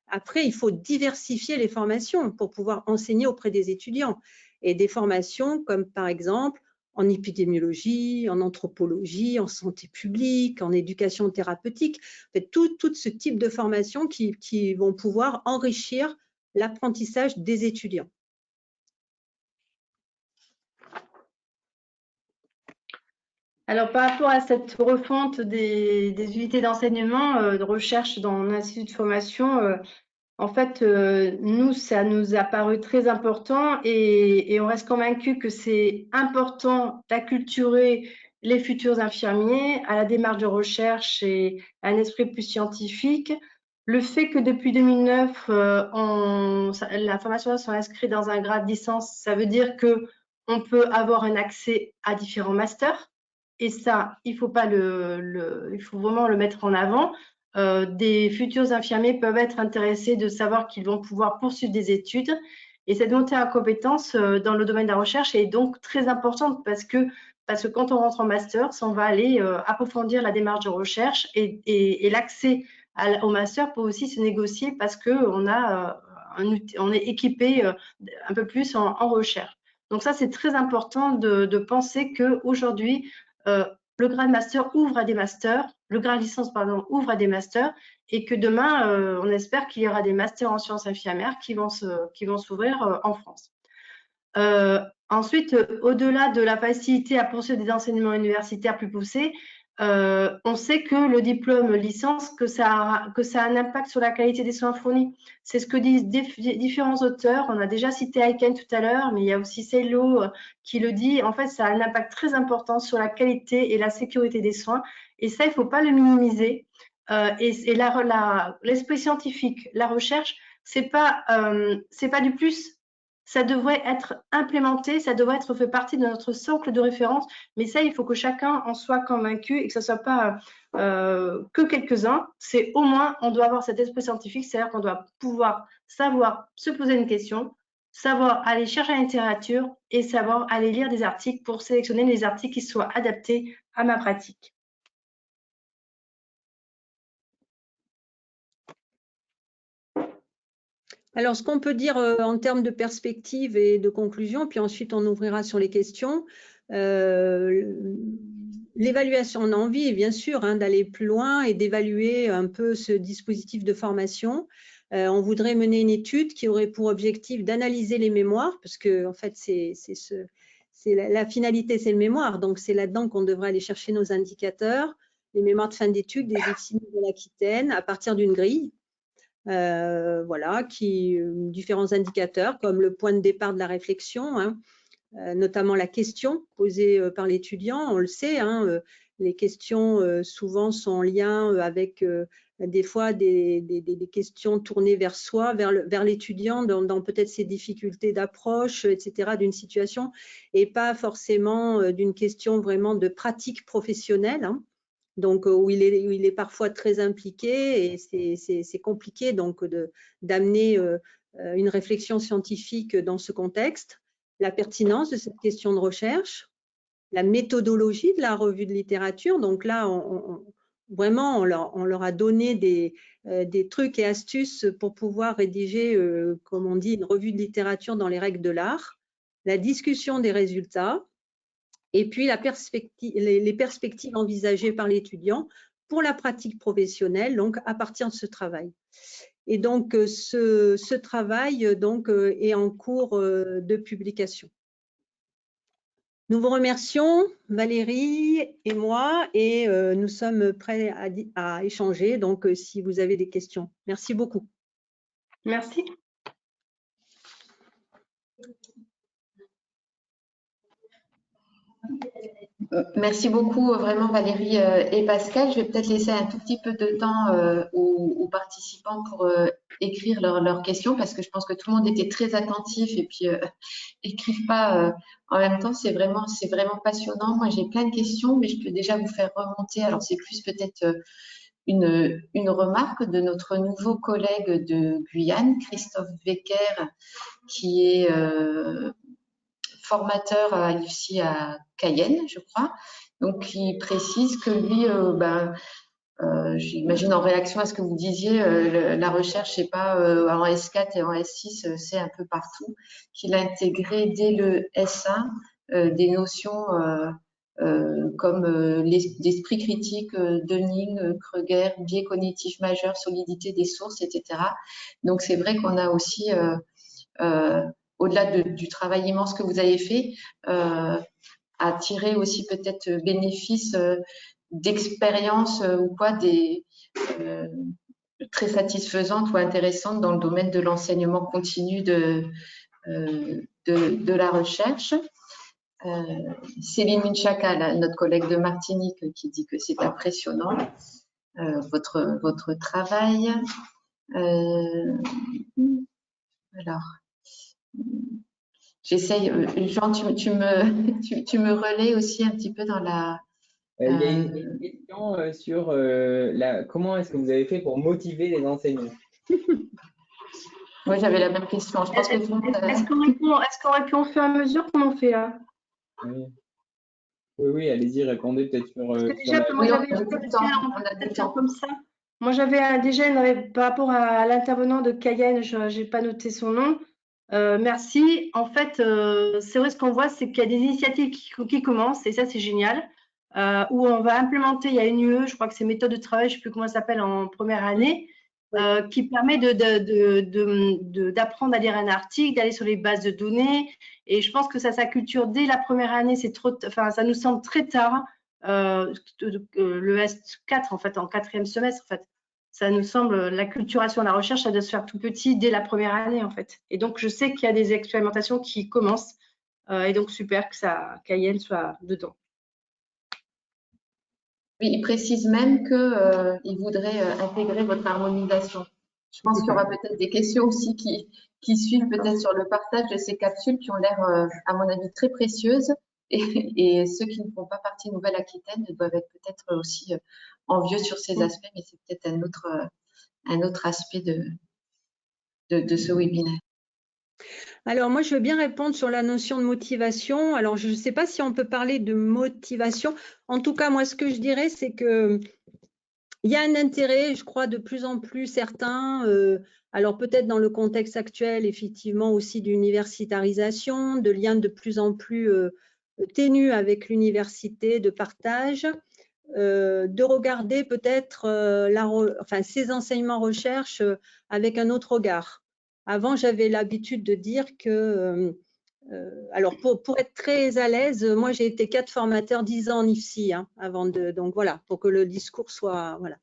Après, il faut diversifier les formations pour pouvoir enseigner auprès des étudiants. Et des formations comme par exemple en épidémiologie, en anthropologie, en santé publique, en éducation thérapeutique, en fait, tout ce type de formations qui vont pouvoir enrichir l'apprentissage des étudiants. Alors, par rapport à cette refonte des unités d'enseignement, de recherche dans l'institut de formation, en fait, nous, ça nous a paru très important et on reste convaincus que c'est important d'acculturer les futurs infirmiers à la démarche de recherche et à un esprit plus scientifique. Le fait que depuis 2009, la formation soit inscrite dans un grade licence, ça veut dire qu'on peut avoir un accès à différents masters. Et ça, il faut vraiment le mettre en avant. Des futurs infirmiers peuvent être intéressés de savoir qu'ils vont pouvoir poursuivre des études. Et cette montée en compétences dans le domaine de la recherche est donc très importante parce que quand on rentre en master, on va aller approfondir la démarche de recherche et l'accès au master peut aussi se négocier parce qu'on on est équipé un peu plus en recherche. Donc ça, c'est très important de penser qu'aujourd'hui, le grade master ouvre à des masters, le grade licence, pardon, ouvre à des masters et que demain, on espère qu'il y aura des masters en sciences infirmières qui vont s'ouvrir en France. Ensuite, au-delà de la facilité à poursuivre des enseignements universitaires plus poussés, on sait que le diplôme licence, que ça a un impact sur la qualité des soins fournis. C'est ce que disent différents auteurs. On a déjà cité Aiken tout à l'heure, mais il y a aussi Seylo qui le dit. En fait, ça a un impact très important sur la qualité et la sécurité des soins. Et ça, il ne faut pas le minimiser. Et l'esprit scientifique, la recherche, c'est pas du plus, ça devrait être implémenté, ça devrait être fait partie de notre socle de référence. Mais ça, il faut que chacun en soit convaincu et que ce ne soit pas que quelques-uns. C'est au moins, on doit avoir cet esprit scientifique, c'est-à-dire qu'on doit pouvoir savoir se poser une question, savoir aller chercher la littérature et savoir aller lire des articles pour sélectionner les articles qui soient adaptés à ma pratique. Alors, ce qu'on peut dire en termes de perspective et de conclusion, puis ensuite on ouvrira sur les questions. L'évaluation, on a envie, bien sûr, hein, d'aller plus loin et d'évaluer un peu ce dispositif de formation. On voudrait mener une étude qui aurait pour objectif d'analyser les mémoires, parce que en fait, la finalité, c'est le mémoire. Donc, c'est là-dedans qu'on devrait aller chercher nos indicateurs, les mémoires de fin d'études des IFSIM de l'Aquitaine, à partir d'une grille. Voilà, différents indicateurs comme le point de départ de la réflexion, hein, notamment la question posée par l'étudiant. On le sait, hein, les questions souvent sont en lien avec des fois des questions tournées vers soi, vers l'étudiant, dans peut-être ses difficultés d'approche, etc., d'une situation, et pas forcément d'une question vraiment de pratique professionnelle, hein. Donc, où il est parfois très impliqué et c'est compliqué donc d'amener une réflexion scientifique dans ce contexte, la pertinence de cette question de recherche, la méthodologie de la revue de littérature. Donc là, vraiment, on leur a donné des trucs et astuces pour pouvoir rédiger, comme on dit, une revue de littérature dans les règles de l'art, la discussion des résultats, et puis les perspectives envisagées par l'étudiant pour la pratique professionnelle, donc à partir de ce travail. Et donc, ce travail donc, est en cours de publication. Nous vous remercions, Valérie et moi, et nous sommes prêts à échanger, donc si vous avez des questions. Merci beaucoup. Merci. Merci beaucoup vraiment Valérie et Pascal. Je vais peut-être laisser un tout petit peu de temps aux participants pour écrire leurs questions parce que je pense que tout le monde était très attentif et puis écrivent pas en même temps. C'est vraiment passionnant. Moi, j'ai plein de questions, mais je peux déjà vous faire remonter. Alors, c'est plus peut-être une remarque de notre nouveau collègue de Guyane, Christophe Wecker, qui est formateur ici à Cayenne, je crois. Donc, il précise que lui, j'imagine en réaction à ce que vous disiez, la recherche, c'est pas en S4 et en S6, c'est un peu partout, qu'il a intégré dès le S1 des notions comme l'esprit critique, Dunning, Kruger, biais cognitif majeur, solidité des sources, etc. Donc, c'est vrai qu'on a aussi au-delà du travail immense que vous avez fait, à tirer aussi peut-être bénéfice d'expériences ou quoi très satisfaisantes ou intéressantes dans le domaine de l'enseignement continu de la recherche. Céline Minchaka, notre collègue de Martinique, qui dit que c'est impressionnant, votre travail. Alors, j'essaye, Jean, tu me relais aussi un petit peu dans la… Il y a une question sur comment est-ce que vous avez fait pour motiver les enseignants? Moi, j'avais la même question. Je pense que tout le monde… Est-ce qu'on répond au fur et à mesure? Comment on fait là? Oui, allez-y, répondez peut-être sur… déjà, moi, j'avais comme ça. Moi, j'avais déjà par rapport à l'intervenant de Cayenne, je n'ai pas noté son nom. Merci. En fait, c'est vrai, ce qu'on voit, c'est qu'il y a des initiatives qui commencent, et ça, c'est génial, où on va implémenter, il y a une UE, je crois que c'est méthode de travail, je ne sais plus comment ça s'appelle, en première année, qui permet d'apprendre à lire un article, d'aller sur les bases de données. Et je pense que ça culture dès la première année, ça nous semble très tard. Le S4, en fait, en 4e semestre, en fait. Ça nous semble, la culturation de la recherche, ça doit se faire tout petit dès la première année, en fait. Et donc, je sais qu'il y a des expérimentations qui commencent. Et donc, super que Cayenne soit dedans. Oui, il précise même qu'il voudrait intégrer votre harmonisation. Je pense qu'il y aura peut-être des questions aussi qui suivent peut-être sur le partage de ces capsules qui ont l'air, à mon avis, très précieuses. Et ceux qui ne font pas partie de Nouvelle-Aquitaine doivent être peut-être aussi envieux sur ces aspects, mais c'est peut-être un autre aspect de ce webinaire. Alors, moi, je veux bien répondre sur la notion de motivation. Alors, je ne sais pas si on peut parler de motivation. En tout cas, moi, ce que je dirais, c'est que il y a un intérêt, je crois, de plus en plus certain, alors peut-être dans le contexte actuel, effectivement, aussi d'universitarisation, de liens de plus en plus ténus avec l'université, de partage, de regarder peut-être ces enseignements recherche avec un autre regard. Avant, j'avais l'habitude de dire que, alors pour être très à l'aise, moi j'ai été 4 formateurs 10 ans en IFSI, hein, donc voilà, pour que le discours soit, voilà.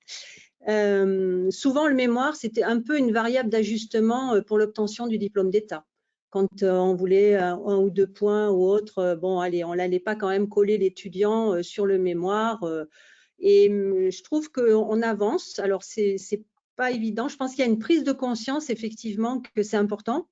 Souvent le mémoire, c'était un peu une variable d'ajustement pour l'obtention du diplôme d'État. Quand on voulait 1 ou 2 points ou autre, bon allez, on n'allait pas quand même coller l'étudiant sur le mémoire. Et je trouve qu'on avance. Alors, c'est pas évident. Je pense qu'il y a une prise de conscience, effectivement, que c'est important,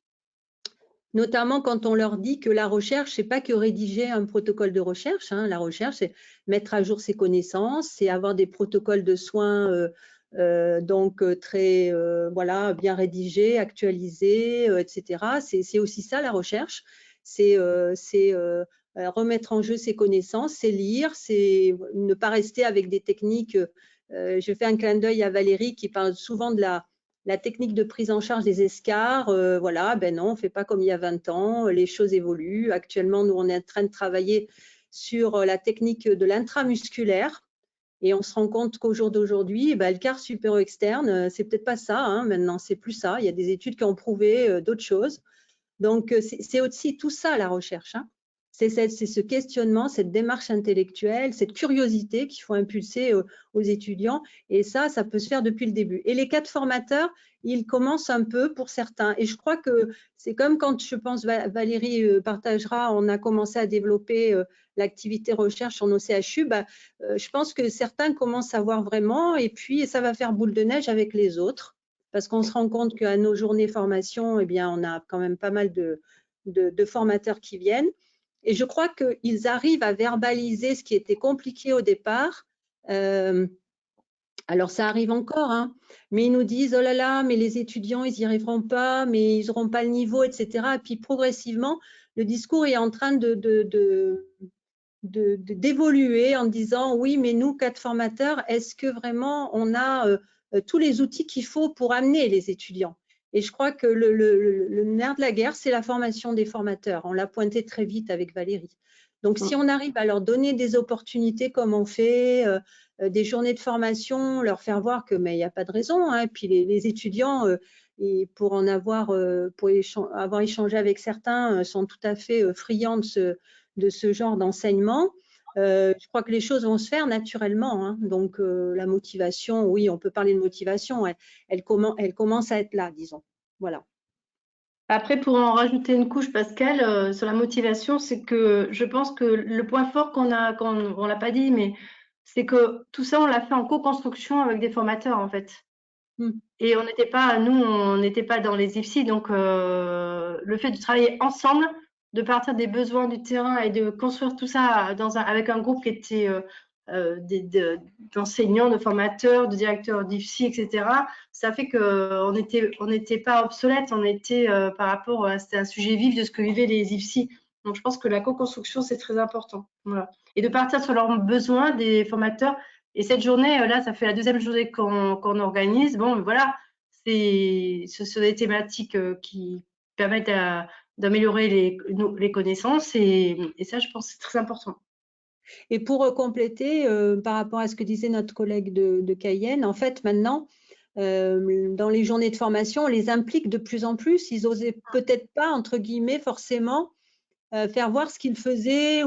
notamment quand on leur dit que la recherche, c'est pas que rédiger un protocole de recherche. Hein. La recherche, c'est mettre à jour ses connaissances, c'est avoir des protocoles de soins très voilà, bien rédigés, actualisés, etc. C'est aussi ça, la recherche. C'est remettre en jeu ses connaissances, c'est lire, c'est ne pas rester avec des techniques. Je fais un clin d'œil à Valérie qui parle souvent de la technique de prise en charge des escarres. Voilà, ben non, on ne fait pas comme il y a 20 ans, les choses évoluent. Actuellement, nous, on est en train de travailler sur la technique de l'intramusculaire. Et on se rend compte qu'au jour d'aujourd'hui, le quart supéro-externe, c'est peut-être pas ça, hein, maintenant, c'est plus ça. Il y a des études qui ont prouvé d'autres choses. Donc, c'est aussi tout ça, la recherche. Hein. C'est ce questionnement, cette démarche intellectuelle, cette curiosité qu'il faut impulser aux étudiants. Et ça peut se faire depuis le début. Et les 4 formateurs, ils commencent un peu pour certains. Et je crois que c'est comme quand, je pense, Valérie partagera, on a commencé à développer l'activité recherche sur nos CHU. Je pense que certains commencent à voir vraiment. Et puis, ça va faire boule de neige avec les autres. Parce qu'on se rend compte qu'à nos journées formation, eh bien, on a quand même pas mal de formateurs qui viennent. Et je crois qu'ils arrivent à verbaliser ce qui était compliqué au départ. Alors, ça arrive encore, hein, mais ils nous disent, oh là là, mais les étudiants, ils n'y arriveront pas, mais ils n'auront pas le niveau, etc. Et puis, progressivement, le discours est en train d'évoluer en disant, oui, mais nous, 4 formateurs, est-ce que vraiment on a tous les outils qu'il faut pour amener les étudiants? Et je crois que le nerf de la guerre, c'est la formation des formateurs. On l'a pointé très vite avec Valérie. Donc, si on arrive à leur donner des opportunités comme on fait, des journées de formation, leur faire voir que mais il n'y a pas de raison. Hein, et puis les étudiants, et pour avoir échangé avec certains, sont tout à fait friands de ce genre d'enseignement. Je crois que les choses vont se faire naturellement. Hein. Donc, la motivation, oui, on peut parler de motivation. Elle commence à être là, disons. Voilà. Après, pour en rajouter une couche, Pascal, sur la motivation, c'est que je pense que le point fort on l'a pas dit, mais c'est que tout ça, on l'a fait en co-construction avec des formateurs, en fait. Et nous, on n'était pas dans les IFSI, donc le fait de travailler ensemble, de partir des besoins du terrain et de construire tout ça avec un groupe qui était d'enseignants, de formateurs, de directeurs d'IFSI, etc. Ça fait qu'on n'était pas obsolète, on était par rapport à c'était un sujet vif de ce que vivaient les IFSI. Donc je pense que la co-construction, c'est très important. Voilà. Et de partir sur leurs besoins des formateurs. Et cette journée, là, ça fait la 2e journée qu'on organise. Bon, voilà, ce sont des thématiques qui permettent d'améliorer les connaissances. Et ça, je pense que c'est très important. Et pour compléter, par rapport à ce que disait notre collègue de Cayenne, en fait, maintenant, dans les journées de formation, on les implique de plus en plus. Ils n'osaient peut-être pas, entre guillemets, forcément, faire voir ce qu'ils faisaient.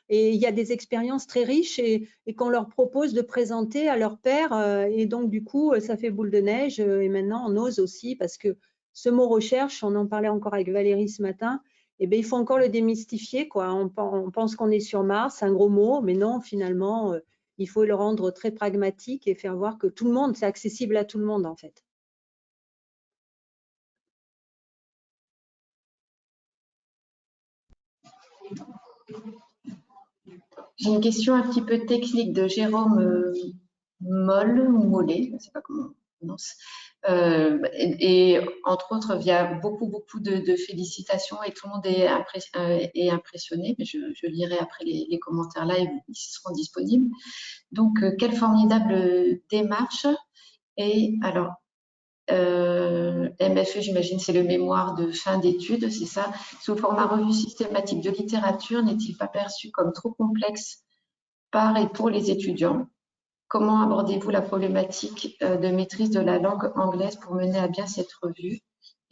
Et il y a des expériences très riches et qu'on leur propose de présenter à leur pairs. Et donc, du coup, ça fait boule de neige. Et maintenant, on ose aussi parce que ce mot recherche, on en parlait encore avec Valérie ce matin, eh bien, il faut encore le démystifier, quoi. On pense qu'on est sur Mars, c'est un gros mot, mais non, finalement, il faut le rendre très pragmatique et faire voir que tout le monde, c'est accessible à tout le monde, en fait. J'ai une question un petit peu technique de Jérôme Moll ou Mollet, je ne sais pas comment on prononce. Et entre autres, via beaucoup de félicitations et tout le monde est impressionné. Mais je lirai après les commentaires là, ils seront disponibles. Donc, quelle formidable démarche. Et alors, MFE, j'imagine, c'est le mémoire de fin d'études, c'est ça. Sous format revue systématique de littérature, n'est-il pas perçu comme trop complexe par et pour les étudiants? Comment abordez-vous la problématique de maîtrise de la langue anglaise pour mener à bien cette revue?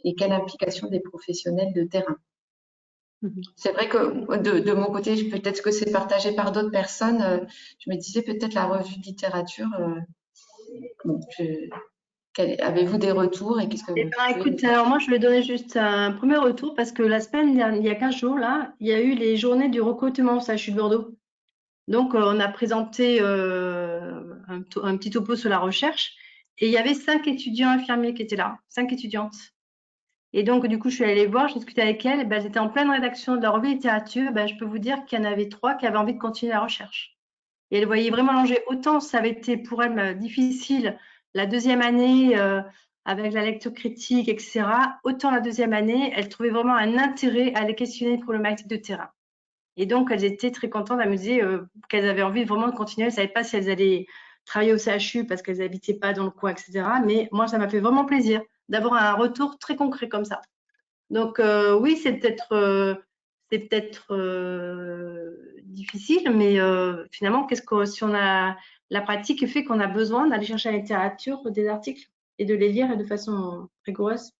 Et quelle implication des professionnels de terrain? C'est vrai que de mon côté, peut-être que c'est partagé par d'autres personnes. Je me disais peut-être la revue de littérature. Bon, avez-vous des retours et qu'est-ce que Eh vous ben, écoute, alors moi, je vais donner juste un premier retour parce que la semaine dernière, il y a 15 jours, là, il y a eu les journées du recrutement au CHU de Bordeaux. Donc, on a présenté un petit topo sur la recherche et il y avait 5 étudiants infirmiers qui étaient là, 5 étudiantes. Et donc, du coup, je suis allée les voir, j'ai discuté avec elles. Ben, elles étaient en pleine rédaction de la revue littérature. Ben, je peux vous dire qu'il y en avait 3 qui avaient envie de continuer la recherche. Et elles voyaient vraiment l'enjeu. Autant ça avait été pour elles difficile la deuxième année avec la lecture critique, etc. Autant la deuxième année, elles trouvaient vraiment un intérêt à les questionner les problématiques de terrain. Et donc, elles étaient très contentes. Elles me disaient qu'elles avaient envie vraiment de continuer. Elles ne savaient pas si elles allaient travailler au CHU parce qu'elles n'habitaient pas dans le coin, etc. Mais moi, ça m'a fait vraiment plaisir d'avoir un retour très concret comme ça. Donc, oui, c'est peut-être difficile, mais finalement, si on a la pratique fait qu'on a besoin d'aller chercher la littérature, des articles et de les lire de façon rigoureuse.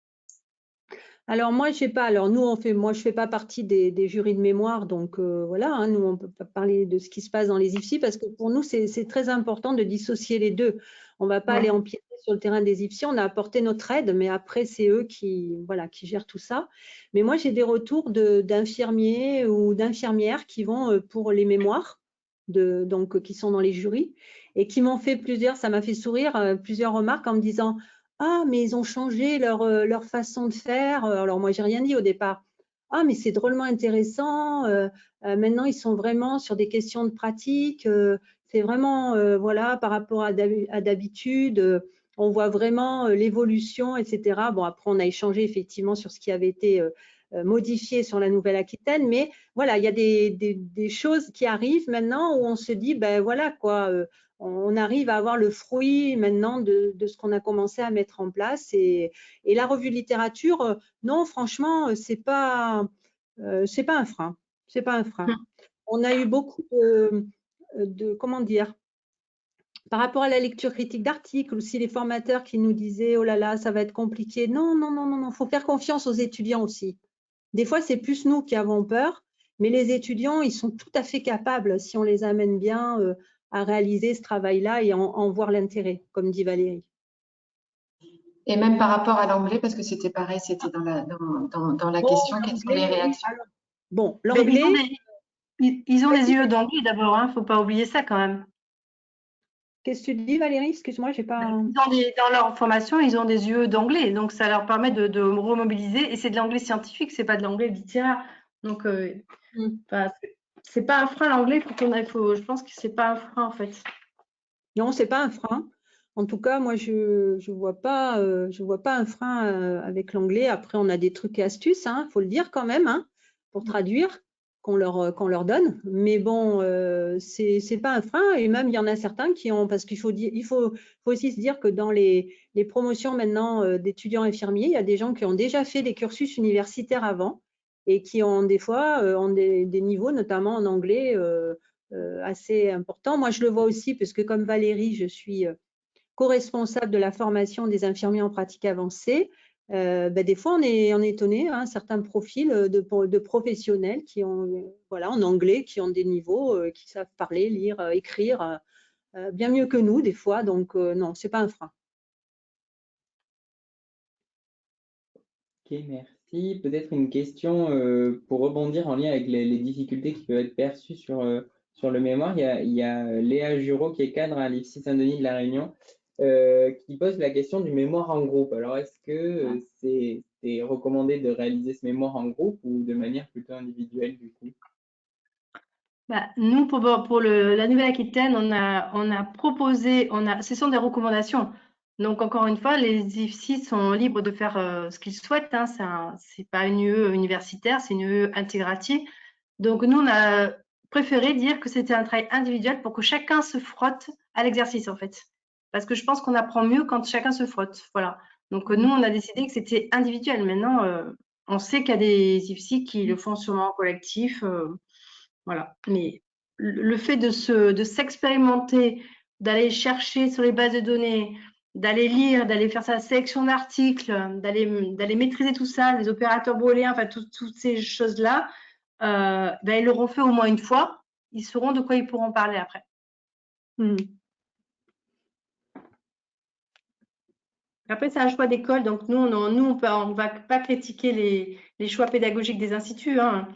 Alors moi, je sais pas. Alors nous, moi, je fais pas partie des jurys de mémoire, donc voilà. Hein, nous, on peut pas parler de ce qui se passe dans les IFSI parce que pour nous, c'est très important de dissocier les deux. On va pas aller empiéter sur le terrain des IFSI. On a apporté notre aide, mais après, c'est eux qui gèrent tout ça. Mais moi, j'ai des retours d'infirmiers ou d'infirmières qui vont pour les mémoires, donc qui sont dans les jurys et qui m'ont fait ça m'a fait sourire, plusieurs remarques en me disant. Ah, mais ils ont changé leur façon de faire. Alors, moi, j'ai rien dit au départ. Ah, mais c'est drôlement intéressant. Maintenant, ils sont vraiment sur des questions de pratique. C'est vraiment, voilà, par rapport à d'habitude, on voit vraiment l'évolution, etc. Bon, après, on a échangé effectivement sur ce qui avait été modifié sur la Nouvelle-Aquitaine. Mais voilà, il y a des choses qui arrivent maintenant où on se dit, ben voilà, quoi. On arrive à avoir le fruit maintenant de ce qu'on a commencé à mettre en place. Et la revue de littérature, non, franchement, c'est pas un frein. C'est pas un frein. On a eu beaucoup comment dire, par rapport à la lecture critique d'articles, aussi les formateurs qui nous disaient, oh là là, ça va être compliqué. Non, non, non, non, non, faut faire confiance aux étudiants aussi. Des fois, c'est plus nous qui avons peur, mais les étudiants, ils sont tout à fait capables, si on les amène bien, à réaliser ce travail-là et en voir l'intérêt, comme dit Valérie. Et même par rapport à l'anglais, parce que c'était pareil, c'était dans la question, quelles sont les réactions? Bon, l'anglais… Ils ont des yeux d'anglais d'abord, hein, faut pas oublier ça quand même. Qu'est-ce que tu dis, Valérie? Excuse-moi, j'ai pas… Dans leur formation, ils ont des yeux d'anglais, donc ça leur permet de remobiliser. Et c'est de l'anglais scientifique, c'est pas de l'anglais littéraire. Donc, c'est pas un frein l'anglais. Je pense que c'est pas un frein en fait. Non, c'est pas un frein. En tout cas, moi, je vois pas un frein avec l'anglais. Après, on a des trucs et astuces, hein, faut le dire quand même, hein, pour traduire qu'on leur donne. Mais bon, c'est pas un frein. Et même, il y en a certains qui ont, parce qu'il faut aussi se dire que dans les promotions maintenant d'étudiants infirmiers, il y a des gens qui ont déjà fait des cursus universitaires avant et qui ont des fois ont des niveaux, notamment en anglais, assez importants. Moi, je le vois aussi, parce que comme Valérie, je suis co-responsable de la formation des infirmiers en pratique avancée. Des fois, on est étonné, hein, certains profils de professionnels qui ont, voilà, en anglais, qui ont des niveaux, qui savent parler, lire, écrire bien mieux que nous, des fois. Donc, non, ce n'est pas un frein. Ok, merci. Peut-être une question pour rebondir en lien avec les difficultés qui peuvent être perçues sur le mémoire. Il y a Léa Jurot, qui est cadre à l'IFSI Saint-Denis de La Réunion, qui pose la question du mémoire en groupe. Alors, est-ce que c'est recommandé de réaliser ce mémoire en groupe ou de manière plutôt individuelle du coup? Nous, pour la Nouvelle-Aquitaine, on a proposé, ce sont des recommandations. Donc, encore une fois, les IFSI sont libres de faire ce qu'ils souhaitent. Hein. C'est pas une UE universitaire, c'est une UE intégrative. Donc, nous, on a préféré dire que c'était un travail individuel pour que chacun se frotte à l'exercice, en fait. Parce que je pense qu'on apprend mieux quand chacun se frotte. Voilà. Donc, nous, on a décidé que c'était individuel. Maintenant, on sait qu'il y a des IFSI qui le font sûrement en collectif. Voilà. Mais le fait de s'expérimenter, d'aller chercher sur les bases de données, d'aller lire, d'aller faire sa sélection d'articles, d'aller maîtriser tout ça, les opérateurs booléens, enfin toutes ces choses-là, ils l'auront fait au moins une fois. Ils sauront de quoi ils pourront parler après. Après, c'est un choix d'école, donc nous, on va pas critiquer les choix pédagogiques des instituts. Hein.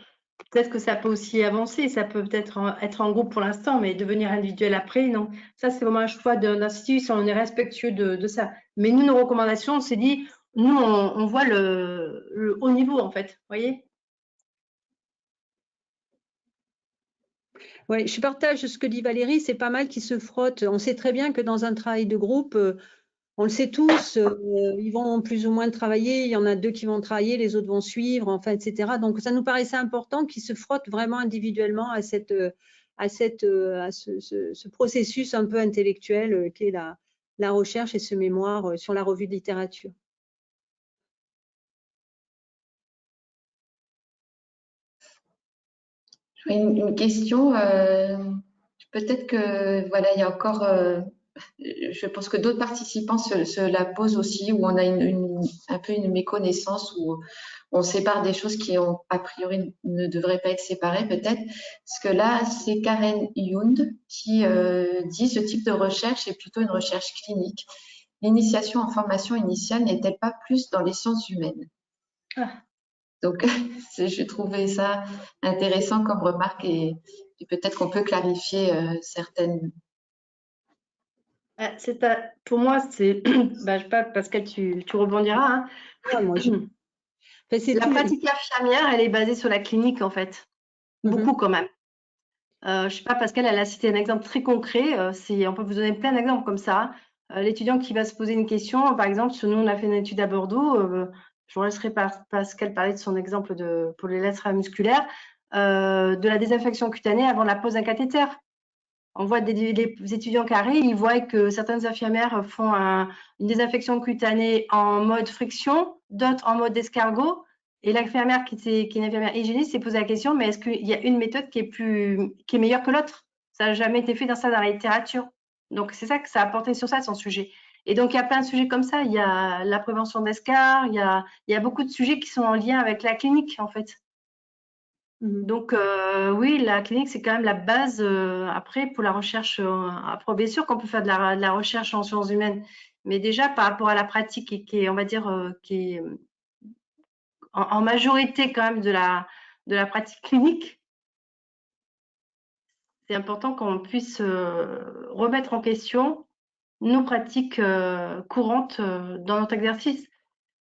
Peut-être que ça peut aussi avancer, ça peut peut-être être en groupe pour l'instant, mais devenir individuel après, non. Ça, c'est vraiment un choix d'un institut, si on est respectueux de ça. Mais nous, nos recommandations, on s'est dit, nous, on voit le haut niveau, en fait, vous voyez? Oui, je partage ce que dit Valérie, c'est pas mal qu'ils se frottent. On sait très bien que dans un travail de groupe, on le sait tous, ils vont plus ou moins travailler, il y en a 2 qui vont travailler, les autres vont suivre, enfin, etc. Donc, ça nous paraissait important qu'ils se frottent vraiment individuellement à ce processus un peu intellectuel qu'est la recherche et ce mémoire sur la revue de littérature. Une question, peut-être que voilà, il y a encore, je pense que d'autres participants se la posent aussi, où on a un peu une méconnaissance, où on sépare des choses qui ont a priori ne devraient pas être séparées peut-être. Parce que là, c'est Karen Yound qui dit ce type de recherche est plutôt une recherche clinique. L'initiation en formation initiale n'est-elle pas plus dans les sciences humaines? Donc, je trouvais ça intéressant comme remarque et peut-être qu'on peut clarifier certaines. Pour moi, c'est, je sais pas, Pascal, tu rebondiras. Hein. Ouais, moi, La pratique infirmière, elle est basée sur la clinique, en fait. Beaucoup quand même. Je sais pas, Pascal, elle a cité un exemple très concret. On peut vous donner plein d'exemples comme ça. L'étudiant qui va se poser une question, par exemple, nous, on a fait une étude à Bordeaux. Je vous laisserai Pascal parler de son exemple pour les lettres musculaires, de la désinfection cutanée avant la pose d'un cathéter. On voit les étudiants carrés, ils voient que certaines infirmières font une désinfection cutanée en mode friction, d'autres en mode escargot. Et l'infirmière qui est une infirmière hygiéniste s'est posé la question, mais est-ce qu'il y a une méthode qui est meilleure que l'autre? Ça n'a jamais été fait dans la littérature. Donc, c'est ça que ça a porté sur ça, son sujet. Et donc, il y a plein de sujets comme ça. Il y a la prévention d'escarres, il y a beaucoup de sujets qui sont en lien avec la clinique, en fait. Donc, oui, la clinique, c'est quand même la base après pour la recherche. Après, bien sûr qu'on peut faire de la recherche en sciences humaines, mais déjà par rapport à la pratique qui est, on va dire, qui est en majorité quand même de la pratique clinique, c'est important qu'on puisse remettre en question nos pratiques courantes dans notre exercice.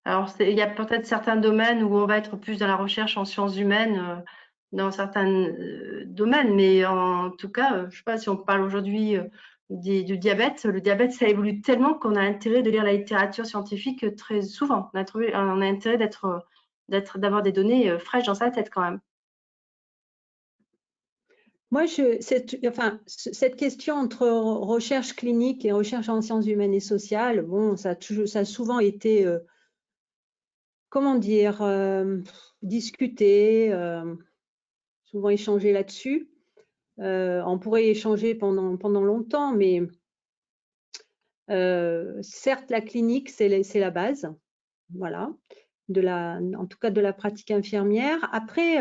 Alors, il y a peut-être certains domaines où on va être plus dans la recherche en sciences humaines, dans certains domaines, mais en tout cas, je ne sais pas si on parle aujourd'hui du diabète. Le diabète, ça évolue tellement qu'on a intérêt de lire la littérature scientifique très souvent. On a intérêt d'avoir des données fraîches dans sa tête quand même. Moi, cette question entre recherche clinique et recherche en sciences humaines et sociales, bon, ça a souvent été, comment dire, discuté, souvent échangé là-dessus. On pourrait échanger pendant longtemps, mais certes, la clinique, c'est la base, voilà, en tout cas de la pratique infirmière. Après,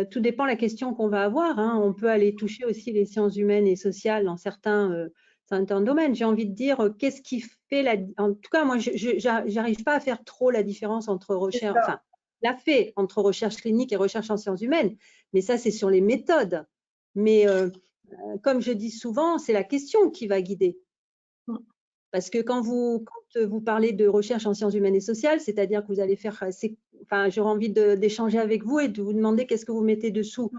tout dépend de la question qu'on va avoir. Hein. On peut aller toucher aussi les sciences humaines et sociales dans certains domaines. J'ai envie de dire, qu'est-ce qui fait en tout cas, moi, je n'arrive pas à faire trop la différence entre recherche, enfin, la fait entre recherche clinique et recherche en sciences humaines, mais ça, c'est sur les méthodes. Mais comme je dis souvent, c'est la question qui va guider. Parce que quand vous parlez de recherche en sciences humaines et sociales, c'est-à-dire que vous allez faire, j'aurais envie d'échanger avec vous et de vous demander qu'est-ce que vous mettez dessous.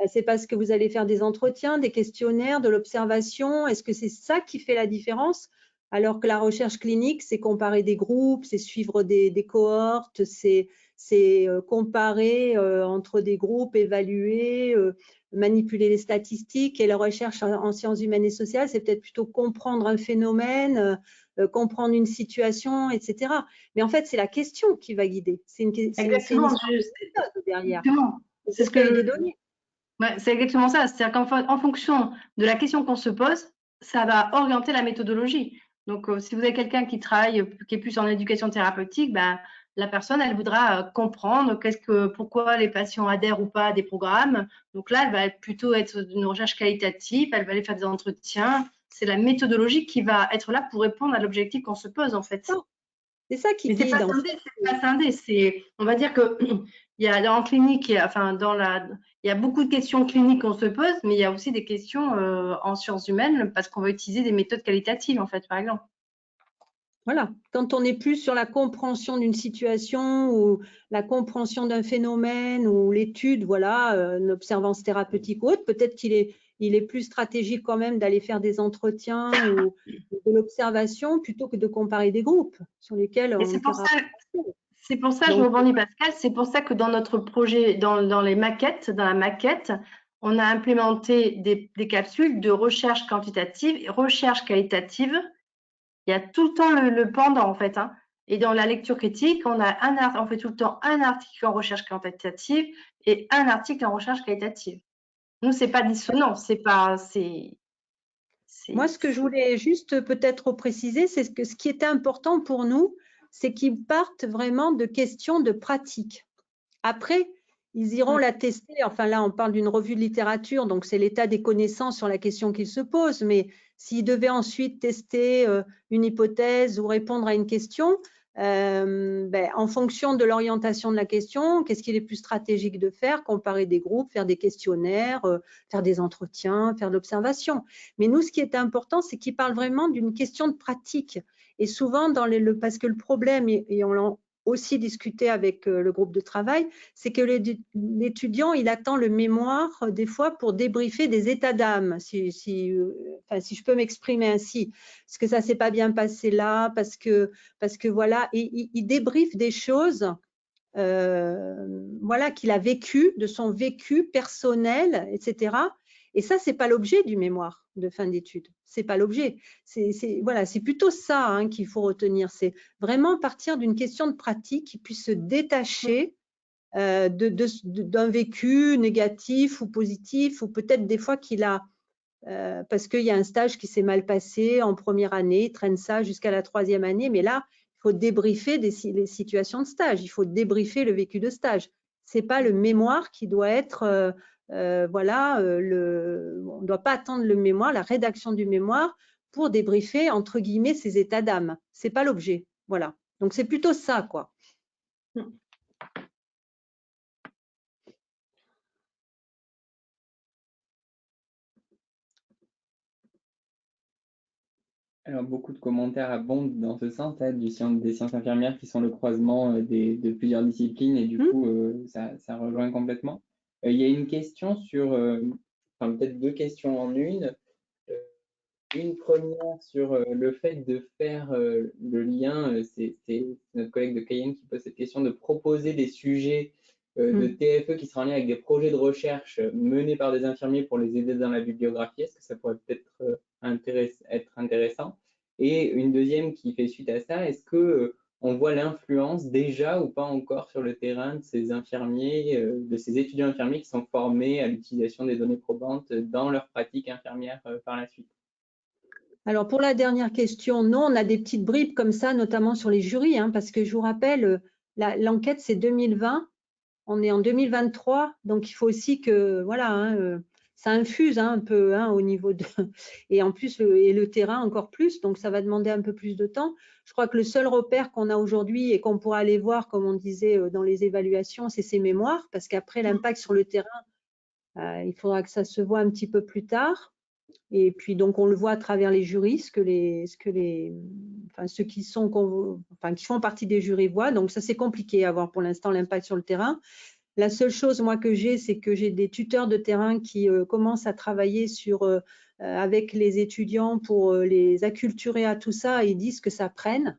C'est parce que vous allez faire des entretiens, des questionnaires, de l'observation. Est-ce que c'est ça qui fait la différence? Alors que la recherche clinique, c'est comparer des groupes, c'est suivre des cohortes, c'est comparer entre des groupes, évaluer, manipuler les statistiques. Et la recherche en sciences humaines et sociales, c'est peut-être plutôt comprendre un phénomène, comprendre une situation, etc. Mais en fait, c'est la question qui va guider. C'est une Exactement, derrière. C'est ce que des données. Ouais, c'est exactement ça. C'est-à-dire qu'en fonction de la question qu'on se pose, ça va orienter la méthodologie. Donc, si vous avez quelqu'un qui travaille, qui est plus en éducation thérapeutique, ben, la personne, elle voudra comprendre pourquoi les patients adhèrent ou pas à des programmes. Donc là, elle va plutôt être d'une recherche qualitative, elle va aller faire des entretiens. C'est la méthodologie qui va être là pour répondre à l'objectif qu'on se pose, en fait. C'est ça qui guide. C'est pas scindé. On va dire que il y a en clinique, il y a beaucoup de questions cliniques qu'on se pose, mais il y a aussi des questions en sciences humaines parce qu'on va utiliser des méthodes qualitatives, en fait, par exemple. Voilà, quand on est plus sur la compréhension d'une situation ou la compréhension d'un phénomène ou l'étude, voilà, une observance thérapeutique ou autre, peut-être qu'il est plus stratégique quand même d'aller faire des entretiens ou de l'observation plutôt que de comparer des groupes sur lesquels on est C'est pour ça, je rebondis Pascal, c'est pour ça que dans notre projet, dans la maquette, on a implémenté des capsules de recherche quantitative et recherche qualitative. Il y a tout le temps le pendant, en fait. Hein. Et dans la lecture critique, on fait tout le temps un article en recherche quantitative et un article en recherche qualitative. Nous, c'est pas dissonant, Moi, ce que je voulais juste peut-être préciser, c'est que ce qui était important pour nous, c'est qu'ils partent vraiment de questions de pratique. Après, ils iront la tester. Enfin, là, on parle d'une revue de littérature, donc c'est l'état des connaissances sur la question qu'ils se posent. Mais s'ils devaient ensuite tester une hypothèse ou répondre à une question, en fonction de l'orientation de la question, qu'est-ce qu'il est plus stratégique de faire? Comparer des groupes, faire des questionnaires, faire des entretiens, faire de l'observation. Mais nous, ce qui est important, c'est qu'ils parlent vraiment d'une question de pratique. Et souvent, parce que le problème, et on l'a aussi discuté avec le groupe de travail, c'est que l'étudiant, il attend le mémoire des fois pour débriefer des états d'âme, si je peux m'exprimer ainsi, parce que ça s'est pas bien passé là, parce que voilà, et il débriefe des choses voilà, qu'il a vécues, de son vécu personnel, etc. Et ça, c'est pas l'objet du mémoire de fin d'études. C'est pas l'objet. Voilà, c'est plutôt ça hein, qu'il faut retenir. C'est vraiment partir d'une question de pratique qui puisse se détacher d'un vécu négatif ou positif, ou peut-être des fois qu'il a, parce qu'il y a un stage qui s'est mal passé en première année, il traîne ça jusqu'à la 3e année, mais là, il faut débriefer les situations de stage, il faut débriefer le vécu de stage. Ce n'est pas le mémoire qui doit être, voilà, on ne doit pas attendre le mémoire, la rédaction du mémoire pour débriefer, entre guillemets, ses états d'âme. Ce n'est pas l'objet, voilà. Donc, c'est plutôt ça, quoi. Alors, beaucoup de commentaires abondent dans ce sens, là, des sciences infirmières qui sont le croisement de plusieurs disciplines, et du coup, ça rejoint complètement. Il y a une question sur, enfin peut-être deux questions en une. Une première sur le fait de faire le lien, c'est notre collègue de Cayenne qui pose cette question, de proposer des sujets de TFE qui seraient en lien avec des projets de recherche menés par des infirmiers pour les aider dans la bibliographie. Est-ce que ça pourrait peut-être être intéressant? Et une deuxième qui fait suite à ça, est-ce que on voit l'influence déjà ou pas encore sur le terrain de ces infirmiers, de ces étudiants infirmiers qui sont formés à l'utilisation des données probantes dans leur pratique infirmière par la suite? Alors, pour la dernière question, non, on a des petites bribes comme ça, notamment sur les jurys, hein, parce que je vous rappelle, l'enquête, c'est 2020, on est en 2023, donc il faut aussi que, voilà, hein, ça infuse hein, un peu hein, au niveau de… Et en plus, le terrain encore plus, donc ça va demander un peu plus de temps. Je crois que le seul repère qu'on a aujourd'hui et qu'on pourra aller voir, comme on disait dans les évaluations, c'est ces mémoires, parce qu'après, l'impact sur le terrain, il faudra que ça se voit un petit peu plus tard. Et puis, donc, on le voit à travers les jurys, ceux qui font partie des jurys voient. Donc, ça, c'est compliqué à voir pour l'instant l'impact sur le terrain. La seule chose, moi, que j'ai, c'est que j'ai des tuteurs de terrain qui commencent à travailler avec les étudiants pour les acculturer à tout ça et ils disent que ça prenne.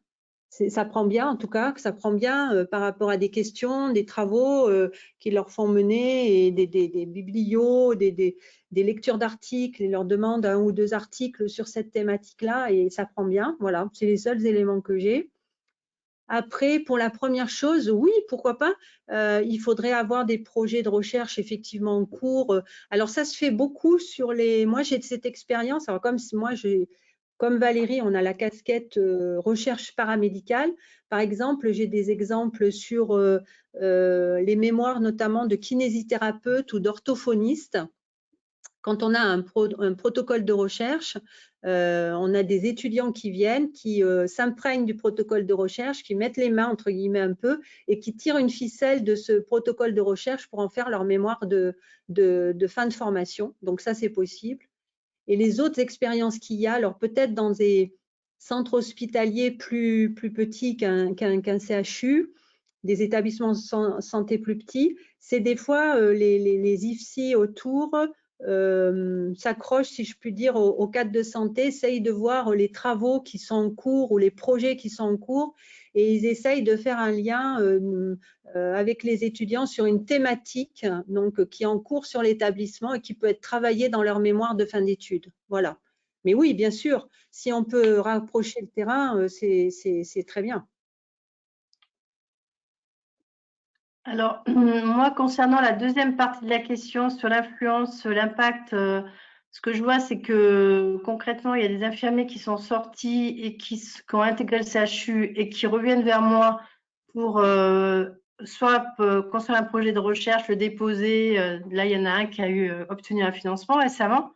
Ça prend bien, en tout cas, que ça prend bien par rapport à des questions, des travaux qu'ils leur font mener et des biblios, des lectures d'articles. Ils leur demandent 1 ou 2 articles sur cette thématique-là et ça prend bien. Voilà, c'est les seuls éléments que j'ai. Après, pour la première chose, oui, pourquoi pas, il faudrait avoir des projets de recherche effectivement en cours. Alors, ça se fait beaucoup sur les… Moi, j'ai cette expérience. Alors, comme Valérie, on a la casquette recherche paramédicale. Par exemple, j'ai des exemples sur les mémoires notamment de kinésithérapeutes ou d'orthophonistes. Quand on a un protocole de recherche, on a des étudiants qui viennent, qui s'imprègnent du protocole de recherche, qui mettent les mains, entre guillemets, un peu, et qui tirent une ficelle de ce protocole de recherche pour en faire leur mémoire de fin de formation. Donc ça, c'est possible. Et les autres expériences qu'il y a, alors peut-être dans des centres hospitaliers plus petits qu'un CHU, des établissements de santé plus petits, c'est des fois les IFSI autour s'accrochent, si je puis dire, au cadre de santé, essayent de voir les travaux qui sont en cours ou les projets qui sont en cours et ils essayent de faire un lien avec les étudiants sur une thématique donc, qui est en cours sur l'établissement et qui peut être travaillée dans leur mémoire de fin d'études. Voilà. Mais oui, bien sûr, si on peut rapprocher le terrain, c'est très bien. Alors, moi, concernant la deuxième partie de la question sur l'influence, l'impact, ce que je vois, c'est que concrètement, il y a des infirmiers qui sont sortis et qui ont intégré le CHU et qui reviennent vers moi pour soit construire un projet de recherche, le déposer. Là, il y en a un qui a obtenu un financement récemment.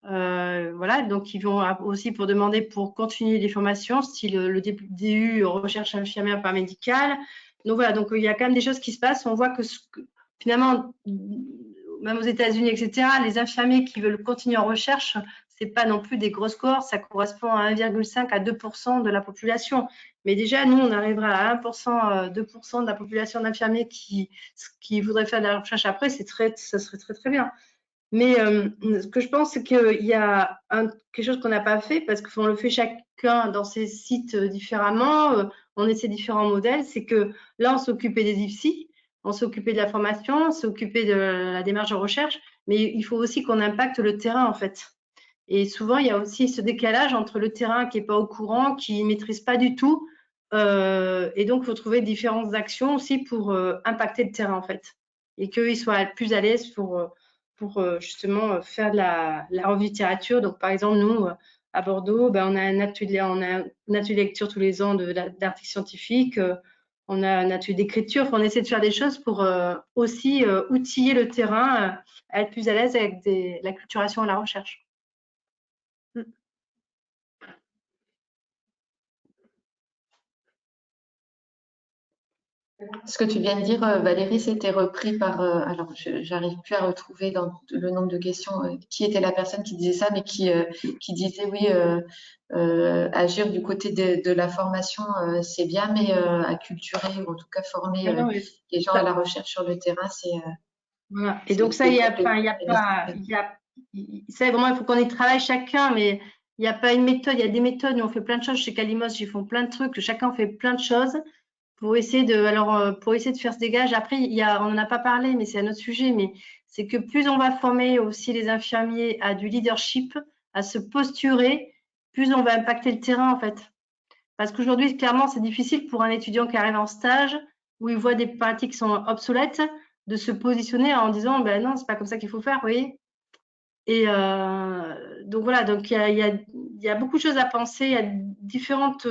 Voilà, donc ils vont aussi pour demander pour continuer les formations, style le DU recherche infirmière paramédicale. Donc voilà, donc il y a quand même des choses qui se passent. On voit que finalement, même aux États-Unis, etc., les infirmiers qui veulent continuer en recherche, c'est pas non plus des grosses cohortes, ça correspond à 1,5 à 2% de la population. Mais déjà, nous, on arrivera à 1%, 2% de la population d'infirmiers qui voudraient faire de la recherche après, ça serait très très bien. Mais ce que je pense, c'est qu'il y a quelque chose qu'on n'a pas fait, parce qu'on le fait chacun dans ses sites différemment, on essaie différents modèles, c'est que là, on s'occupait des IFSI, on s'occupait de la formation, on s'occupait de la démarche de recherche, mais il faut aussi qu'on impacte le terrain, en fait. Et souvent, il y a aussi ce décalage entre le terrain qui n'est pas au courant, qui ne maîtrise pas du tout, et donc, il faut trouver différentes actions aussi pour impacter le terrain, en fait, et qu'ils soient plus à l'aise pour justement faire de la revue de littérature. Donc, par exemple, nous, à Bordeaux, ben, on a un atelier lecture tous les ans d'articles scientifiques. On a un atelier d'écriture. On essaie de faire des choses pour aussi outiller le terrain à être plus à l'aise avec la culturation et la recherche. Ce que tu viens de dire, Valérie, c'était repris par… alors, j'arrive plus à retrouver dans le nombre de questions qui était la personne qui disait ça, mais qui disait oui, agir du côté de la formation, c'est bien, mais acculturer ou en tout cas former les gens à la recherche sur le terrain, c'est… voilà. Et donc ça, c'est vraiment, il faut qu'on y travaille chacun, mais il n'y a pas une méthode. Il y a des méthodes, mais on fait plein de choses. Chez Calimos, ils font plein de trucs. Chacun fait plein de choses pour essayer de faire ce dégage. Après, on n'en a pas parlé, mais c'est un autre sujet. Mais c'est que plus on va former aussi les infirmiers à du leadership, à se posturer, plus on va impacter le terrain, en fait. Parce qu'aujourd'hui, clairement, c'est difficile pour un étudiant qui arrive en stage, où il voit des pratiques qui sont obsolètes, de se positionner en disant ben non, c'est pas comme ça qu'il faut faire, vous voyez. Et donc voilà, donc il y a beaucoup de choses à penser, il y a différentes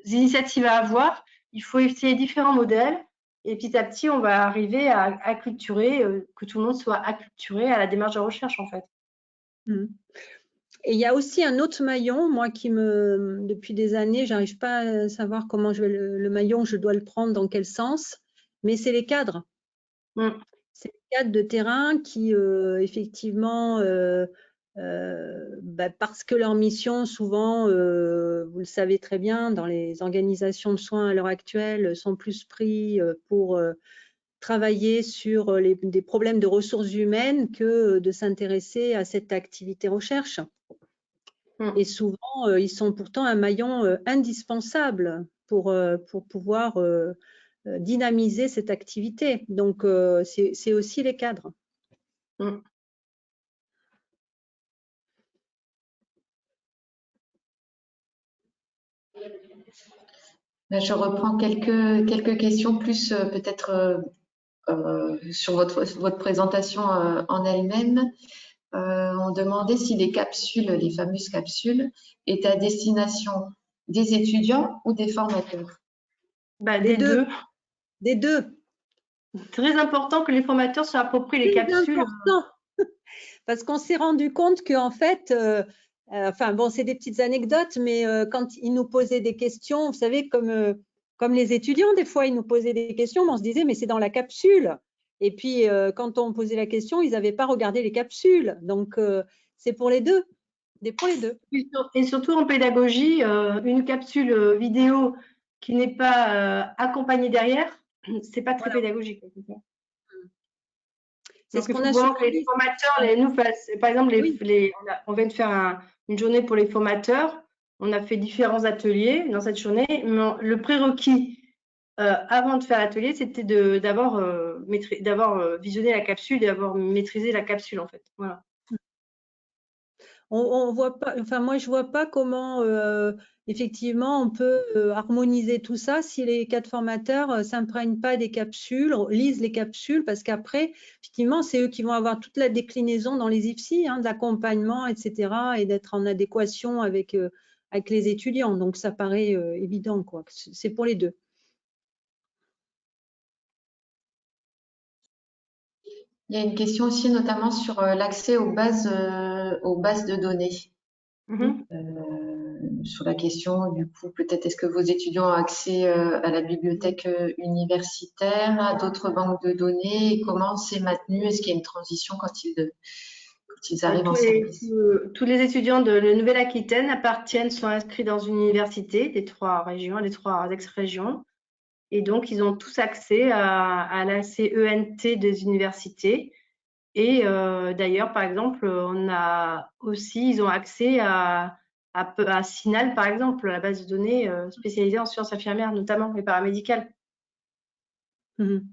initiatives à avoir. Il faut essayer différents modèles et petit à petit, on va arriver à acculturer, que tout le monde soit acculturé à la démarche de recherche en fait. Et il y a aussi un autre maillon, moi depuis des années, j'arrive pas à savoir comment le maillon, je dois le prendre, dans quel sens, mais c'est les cadres. C'est les cadres de terrain qui, effectivement, parce que leur mission, souvent, vous le savez très bien, dans les organisations de soins à l'heure actuelle, sont plus pris pour travailler sur des problèmes de ressources humaines que de s'intéresser à cette activité recherche. Et souvent, ils sont pourtant un maillon indispensable pour pouvoir dynamiser cette activité. Donc, c'est aussi les cadres. Je reprends quelques questions plus peut-être sur votre présentation en elle-même. On demandait si les capsules, les fameuses capsules, étaient à destination des étudiants ou des formateurs. Des deux. Des deux. Très important que les formateurs se approprient les capsules. Important. Parce qu'on s'est rendu compte qu'en fait, enfin bon, c'est des petites anecdotes, mais quand ils nous posaient des questions, vous savez, comme les étudiants, des fois, ils nous posaient des questions, mais on se disait, mais c'est dans la capsule. Et puis, quand on posait la question, ils n'avaient pas regardé les capsules. Donc, c'est pour les deux. Pour les deux. Et surtout en pédagogie, une capsule vidéo qui n'est pas accompagnée derrière, c'est pas très pédagogique. C'est ce qu'on a vraiment que les formateurs, nous, par exemple, on vient de faire une journée pour les formateurs. On a fait différents ateliers dans cette journée. Mais le prérequis avant de faire l'atelier, c'était d'avoir visionné la capsule et d'avoir maîtrisé la capsule, en fait. Voilà. On voit pas, enfin moi je vois pas comment effectivement on peut harmoniser tout ça si les 4 formateurs s'imprègnent pas des capsules, lisent les capsules, parce qu'après effectivement c'est eux qui vont avoir toute la déclinaison dans les IFSI, de l'accompagnement, etc., et d'être en adéquation avec les étudiants. Donc ça paraît évident, quoi. C'est pour les deux. Il y a une question aussi notamment sur l'accès aux bases de données. Sur la question, du coup, peut-être est-ce que vos étudiants ont accès à la bibliothèque universitaire, à d'autres banques de données, et comment c'est maintenu? Est-ce qu'il y a une transition quand ils arrivent en service? Tous les étudiants de la Nouvelle-Aquitaine sont inscrits dans une université des 3 régions, les 3 ex-régions. Et donc, ils ont tous accès à la CENT des universités. Et d'ailleurs, par exemple, ils ont accès à CINAL, par exemple, la base de données spécialisée en sciences infirmières, notamment, et paramédicales. Donc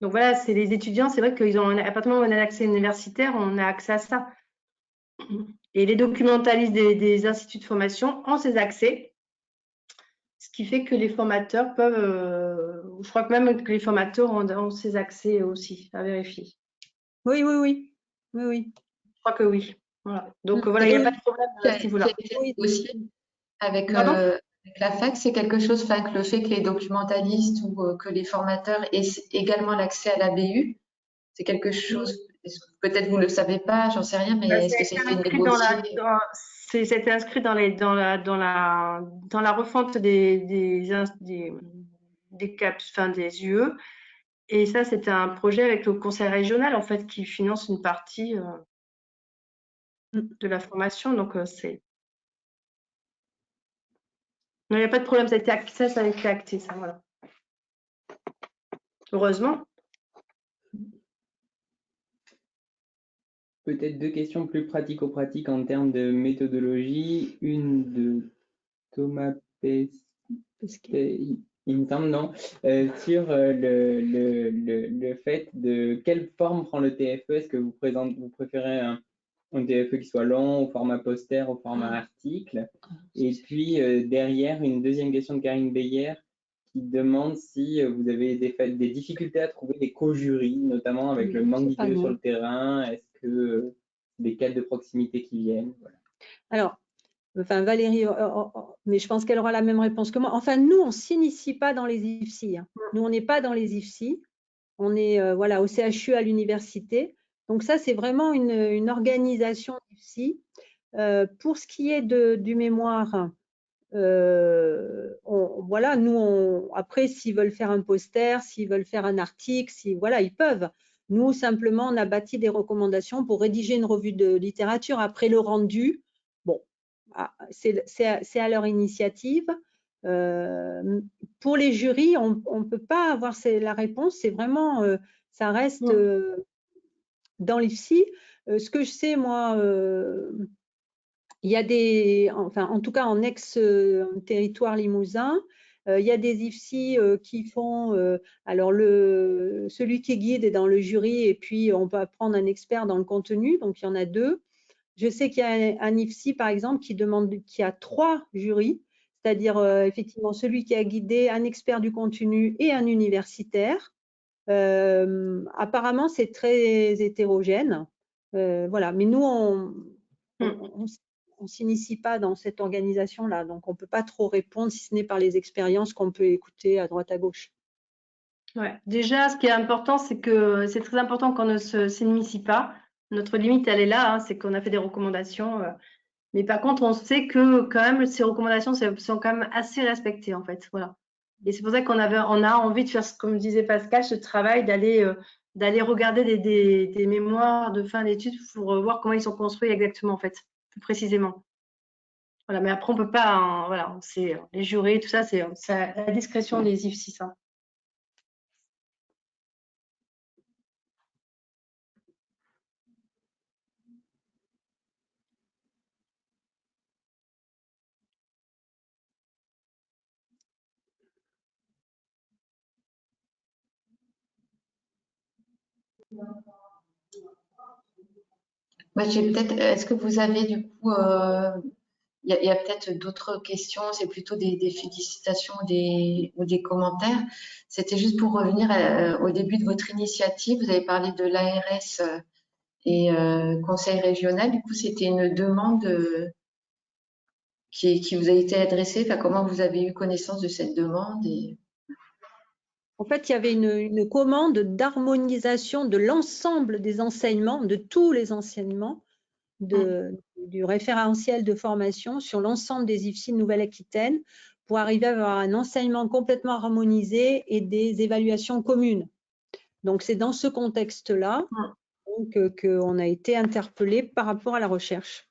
voilà, c'est les étudiants, c'est vrai qu'ils ont, à partir du moment où on a l'accès universitaire, on a accès à ça. Et les documentalistes des instituts de formation ont ces accès, ce qui fait que les formateurs peuvent, je crois que même que les formateurs ont ces accès aussi, à vérifier. Oui. Je crois que oui. Voilà. Donc voilà, il n'y a pas de problème à ce niveau-là. Aussi, avec la fac, c'est quelque chose, que le fait que les documentalistes ou que les formateurs aient également l'accès à la BU, c'est quelque chose, peut-être vous ne le savez pas, j'en sais rien, mais est-ce que c'est négocié? C'était inscrit dans la refonte des UE. Et ça, c'était un projet avec le conseil régional, en fait, qui finance une partie de la formation. Donc, non, il n'y a pas de problème, ça a été acté, ça, voilà. Heureusement. Peut-être 2 questions plus pratico-pratiques en termes de méthodologie. Une de Thomas Pesquet, il me semble, non, sur le fait de quelle forme prend le TFE. Est-ce que vous préférez un TFE qui soit long, au format poster, au format article? Et puis derrière, une deuxième question de Karine Beyer qui demande si vous avez des difficultés à trouver des co-jurys, notamment avec le manque d'idées sur le terrain. Est-ce que des cadres de proximité qui viennent? Voilà. Alors, enfin, Valérie, mais je pense qu'elle aura la même réponse que moi. Enfin, nous, on ne s'initie pas dans les IFSI. Nous, on n'est pas dans les IFSI. On est voilà, au CHU à l'université. Donc ça, c'est vraiment une organisation d'IFSI. Pour ce qui est du mémoire, voilà, nous, après, s'ils veulent faire un poster, s'ils veulent faire un article, voilà, ils peuvent. Nous, simplement, on a bâti des recommandations pour rédiger une revue de littérature. Après le rendu, bon, c'est à leur initiative. Pour les jurys, on ne peut pas avoir la réponse. C'est vraiment, ça reste dans l'IFSI. Ce que je sais, moi, il y a des, enfin, en tout cas en ex-territoire limousin, il y a des IFSI qui font, alors celui qui est guide est dans le jury et puis on peut prendre un expert dans le contenu, donc il y en a 2. Je sais qu'il y a un IFSI, par exemple, qui a 3 jurys, c'est-à-dire effectivement celui qui a guidé, un expert du contenu et un universitaire. Apparemment, c'est très hétérogène. Voilà, mais nous, on ne s'initie pas dans cette organisation-là, donc on ne peut pas trop répondre si ce n'est par les expériences qu'on peut écouter à droite à gauche. Ouais. Déjà, ce qui est important, c'est que c'est très important qu'on ne s'initie pas. Notre limite, elle est là, hein, c'est qu'on a fait des recommandations. Mais par contre, on sait que quand même, ces recommandations sont quand même assez respectées, en fait. Voilà. Et c'est pour ça on a envie de faire, comme disait Pascal, ce travail d'aller regarder des mémoires de fin d'études pour voir comment ils sont construits exactement, en fait, plus précisément. Voilà, mais après, on peut pas, hein, voilà, c'est les jurys, tout ça, c'est à la discrétion des IFSI, ça. Moi, est-ce que vous avez du coup, il y a peut-être d'autres questions, c'est plutôt des félicitations ou des commentaires. C'était juste pour revenir au début de votre initiative, vous avez parlé de l'ARS et conseil régional, du coup, c'était une demande qui vous a été adressée, enfin, comment vous avez eu connaissance de cette demande En fait, il y avait une commande d'harmonisation de l'ensemble des enseignements, de tous les enseignements du référentiel de formation sur l'ensemble des IFSI de Nouvelle-Aquitaine pour arriver à avoir un enseignement complètement harmonisé et des évaluations communes. Donc, c'est dans ce contexte-là qu'on a été interpellé par rapport à la recherche.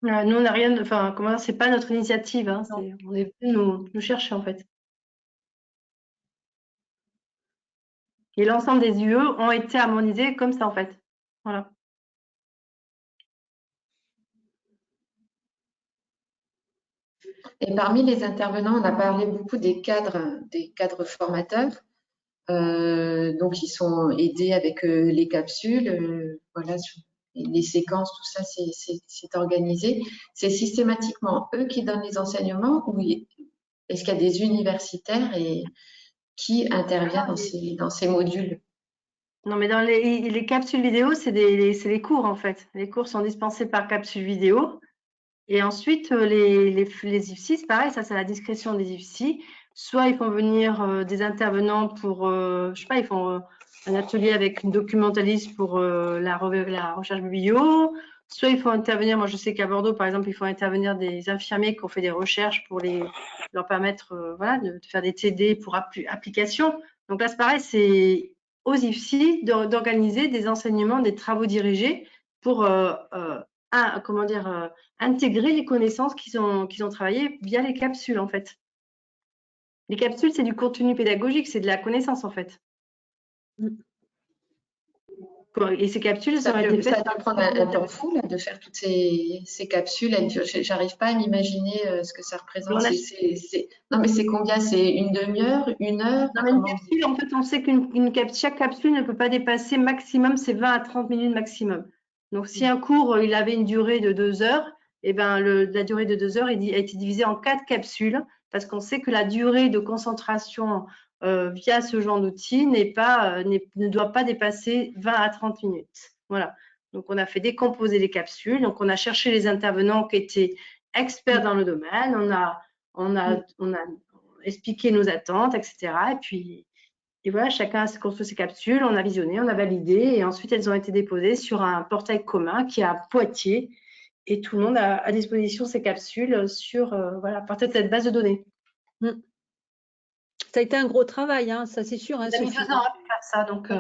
Nous, on n'a rien, enfin, comment dire, c'est pas notre initiative, hein, on est venu nous chercher, en fait. Et l'ensemble des UE ont été harmonisés comme ça, en fait. Voilà. Et parmi les intervenants, on a parlé beaucoup des cadres formateurs. Donc, ils sont aidés avec les capsules, voilà, les séquences, tout ça, c'est organisé. C'est systématiquement eux qui donnent les enseignements ou est-ce qu'il y a des universitaires qui interviennent dans ces modules? Non, mais dans les capsules vidéo, c'est les cours, en fait. Les cours sont dispensés par capsule vidéo. Et ensuite, les IFSI, c'est pareil, ça, c'est à la discrétion des IFSI. Soit ils font venir des intervenants pour, je sais pas, ils font un atelier avec une documentaliste pour la recherche bio. Soit il faut intervenir, moi je sais qu'à Bordeaux, par exemple, il faut intervenir des infirmiers qui ont fait des recherches pour leur permettre voilà, de faire des TD pour application. Donc là, c'est pareil, c'est aux IFSI d'organiser des enseignements, des travaux dirigés pour comment dire, intégrer les connaissances qu'ils ont travaillées via les capsules, en fait. Les capsules, c'est du contenu pédagogique, c'est de la connaissance, en fait. Et ces capsules, ça doit prendre un temps fou là, de faire toutes ces capsules. J'arrive pas à m'imaginer ce que ça représente. Non, mais c'est combien? C'est une demi-heure, une heure? Non, mais une capsule, en fait, on sait chaque capsule ne peut pas dépasser maximum, c'est 20 à 30 minutes maximum. Donc, si un cours, il avait une durée de 2 heures, eh ben, la durée de 2 heures a été divisée en 4 capsules parce qu'on sait que la durée de concentration via ce genre d'outil ne doit pas dépasser 20 à 30 minutes. Voilà. Donc, on a fait décomposer les capsules. Donc, on a cherché les intervenants qui étaient experts dans le domaine. On a expliqué nos attentes, etc. Et voilà, chacun a construit ses capsules. On a visionné, on a validé. Et ensuite, elles ont été déposées sur un portail commun qui est à Poitiers. Et tout le monde a à disposition ces capsules sur, voilà, à partir de cette base de données. Ça a été un gros travail, hein, ça c'est sûr. Hein, ça a mis 2 ans à faire ça. Donc,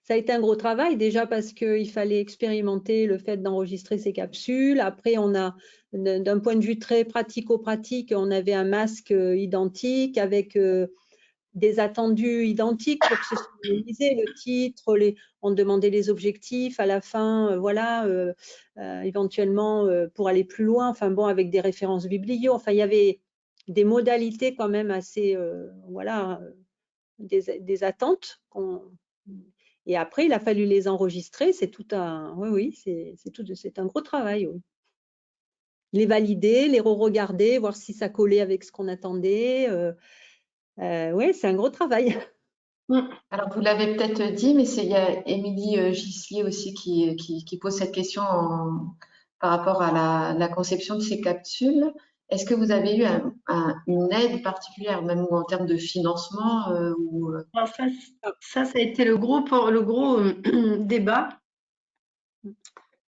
Ça a été un gros travail déjà parce qu'il fallait expérimenter le fait d'enregistrer ces capsules. Après, on a, d'un point de vue très pratico-pratique, on avait un masque identique avec des attendus identiques pour que ce soit analysé, le titre, on demandait les objectifs à la fin, voilà, éventuellement pour aller plus loin, enfin bon, avec des références biblio. Enfin, il y avait des modalités quand même assez, voilà, des attentes. Et après, il a fallu les enregistrer. C'est tout un, oui, c'est un gros travail. Oui. Les valider, les re-regarder, voir si ça collait avec ce qu'on attendait. Oui, c'est un gros travail. Alors, vous l'avez peut-être dit, mais il y a Émilie Gislier aussi qui pose cette question par rapport à la conception de ces capsules. Est-ce que vous avez eu une aide particulière, même en termes de financement Alors ça a été le gros débat.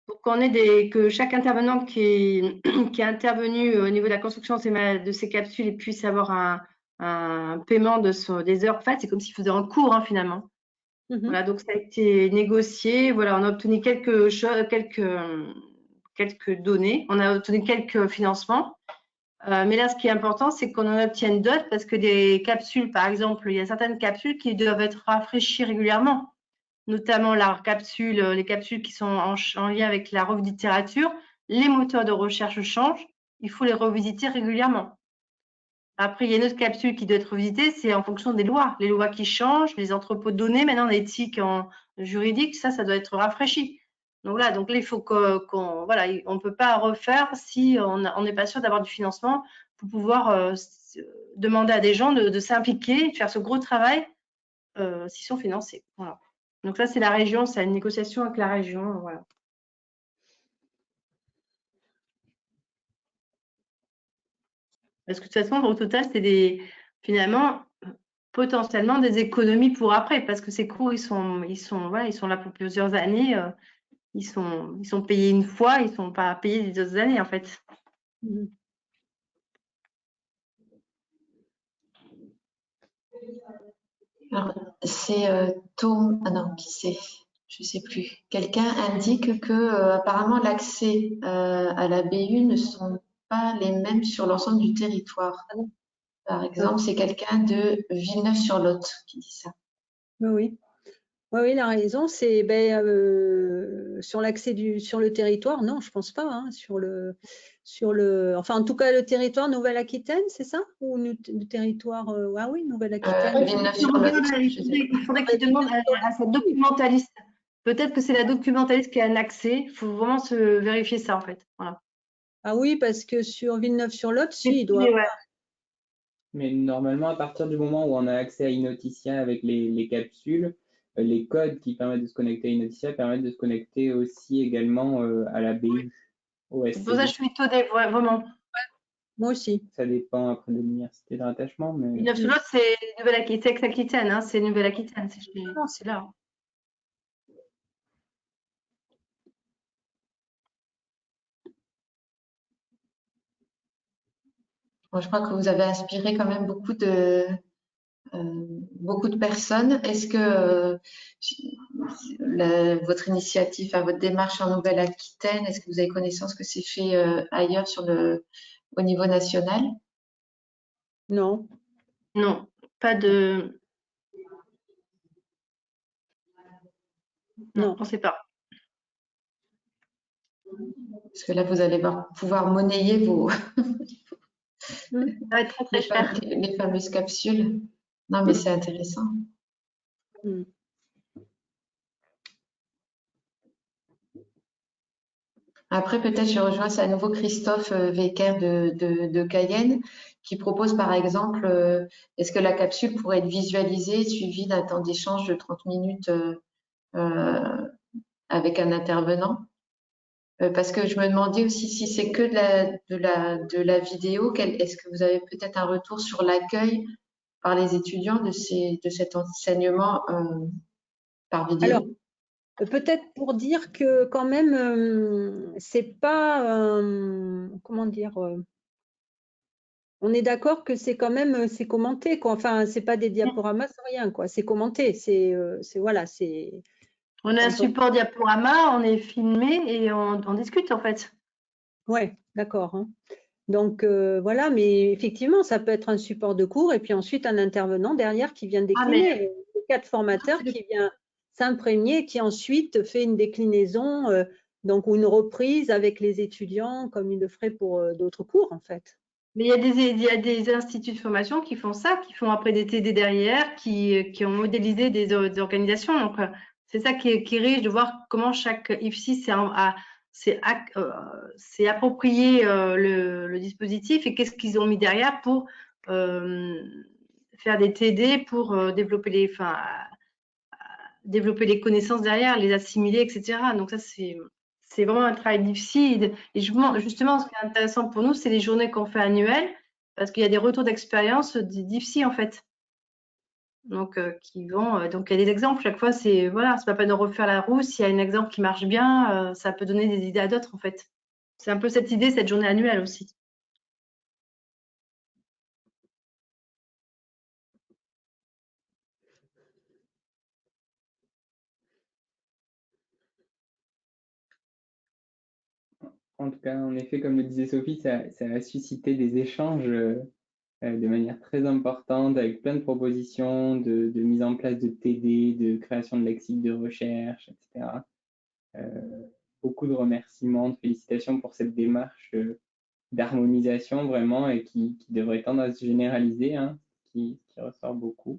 Pour que chaque intervenant qui est intervenu au niveau de la construction de ces capsules puisse avoir un paiement des heures faites. C'est comme s'il faisait un cours, hein, finalement. Voilà, donc ça a été négocié. Voilà, on a obtenu quelques données. On a obtenu quelques financements. Mais là, ce qui est important, c'est qu'on en obtienne d'autres parce que des capsules, par exemple, il y a certaines capsules qui doivent être rafraîchies régulièrement, notamment les capsules qui sont en lien avec la revue de littérature. Les moteurs de recherche changent, il faut les revisiter régulièrement. Après, il y a une autre capsule qui doit être revisitée, c'est en fonction des lois. Les lois qui changent, les entrepôts de données, maintenant, l'éthique en juridique, ça doit être rafraîchi. Donc là, il faut voilà, on ne peut pas refaire si on n'est pas sûr d'avoir du financement pour pouvoir demander à des gens de s'impliquer, de faire ce gros travail s'ils sont financés. Voilà. Donc là, c'est la région, c'est une négociation avec la région. Voilà. Parce que de toute façon, au total, c'est finalement potentiellement des économies pour après, parce que ces cours, ils sont là pour plusieurs années. Ils sont payés une fois, ils ne sont pas payés des autres années, en fait. Alors, c'est Tom, ah non, qui c'est? Je ne sais plus. Quelqu'un indique que apparemment l'accès à la BU ne sont pas les mêmes sur l'ensemble du territoire. Par exemple, c'est quelqu'un de Villeneuve-sur-Lot qui dit ça. Oui. Oui, il a raison. C'est sur l'accès sur le territoire, non, je pense pas. Hein, enfin, en tout cas, le territoire Nouvelle-Aquitaine, c'est ça? Ou le territoire ah oui, Nouvelle-Aquitaine. Villeneuve-sur-Lot. Il faudrait qu'il demande à sa documentaliste. Peut-être que c'est la documentaliste qui a un accès. Il faut vraiment se vérifier ça, en fait. Voilà. Ah oui, parce que sur Villeneuve-sur-Lot, si, il doit avoir. Mais normalement, à partir du moment où on a accès à Inoticia avec les capsules, les codes qui permettent de se connecter à Inoticia permettent de se connecter aussi également à la BU. C'est pour ça que je suis étonnée, vraiment. Moi aussi. Ça dépend après de l'université de rattachement. Mais... Villeneuve-sur-Lot, c'est Nouvelle-Aquitaine, hein, c'est Nouvelle-Aquitaine, c'est là. Bon, je crois que vous avez inspiré quand même beaucoup de personnes. Est-ce que votre initiative, votre démarche en Nouvelle-Aquitaine, est-ce que vous avez connaissance que c'est fait ailleurs au niveau national? Non. Non, pas de. Non, on ne sait pas. Parce que là, vous allez pouvoir monnayer Ça va être très cher. les fameuses capsules. Non, mais c'est intéressant. Après, peut-être je rejoins à nouveau Christophe Wecker de Cayenne qui propose par exemple, est-ce que la capsule pourrait être visualisée suivie d'un temps d'échange de 30 minutes avec un intervenant? Parce que je me demandais aussi si c'est que de la vidéo, est-ce que vous avez peut-être un retour sur l'accueil par les étudiants de cet enseignement par vidéo? Alors, peut-être pour dire que quand même, c'est pas, comment dire, on est d'accord que c'est quand même, c'est commenté, quoi. Enfin, c'est pas des diaporamas, rien, quoi. C'est commenté, voilà, On a un support diaporama, on est filmé et on discute en fait. Ouais, d'accord. Hein. Donc voilà, mais effectivement, ça peut être un support de cours et puis ensuite un intervenant derrière qui vient décliner. Le cas de formateur qui vient s'imprégner, qui ensuite fait une déclinaison donc, ou une reprise avec les étudiants comme il le ferait pour d'autres cours en fait. Mais il y a des instituts de formation qui font ça, qui font après des TD derrière, qui ont modélisé des organisations. Donc, c'est ça qui est riche de voir comment chaque IFSI s'est approprié le dispositif et qu'est-ce qu'ils ont mis derrière pour faire des TD, pour développer les connaissances derrière, les assimiler, etc. Donc, ça, c'est vraiment un travail difficile. Et justement, ce qui est intéressant pour nous, c'est les journées qu'on fait annuelles, parce qu'il y a des retours d'expérience difficiles, en fait. Donc, donc, il y a des exemples. Chaque fois, c'est pas peine de refaire la roue. S'il y a un exemple qui marche bien, ça peut donner des idées à d'autres, en fait. C'est un peu cette idée, cette journée annuelle aussi. En tout cas, en effet, comme le disait Sophie, ça a suscité des échanges de manière très importante, avec plein de propositions de mise en place de TD, de création de lexique de recherche, etc. Beaucoup de remerciements, de félicitations pour cette démarche d'harmonisation vraiment et qui devrait tendre à se généraliser, hein, qui ressort beaucoup.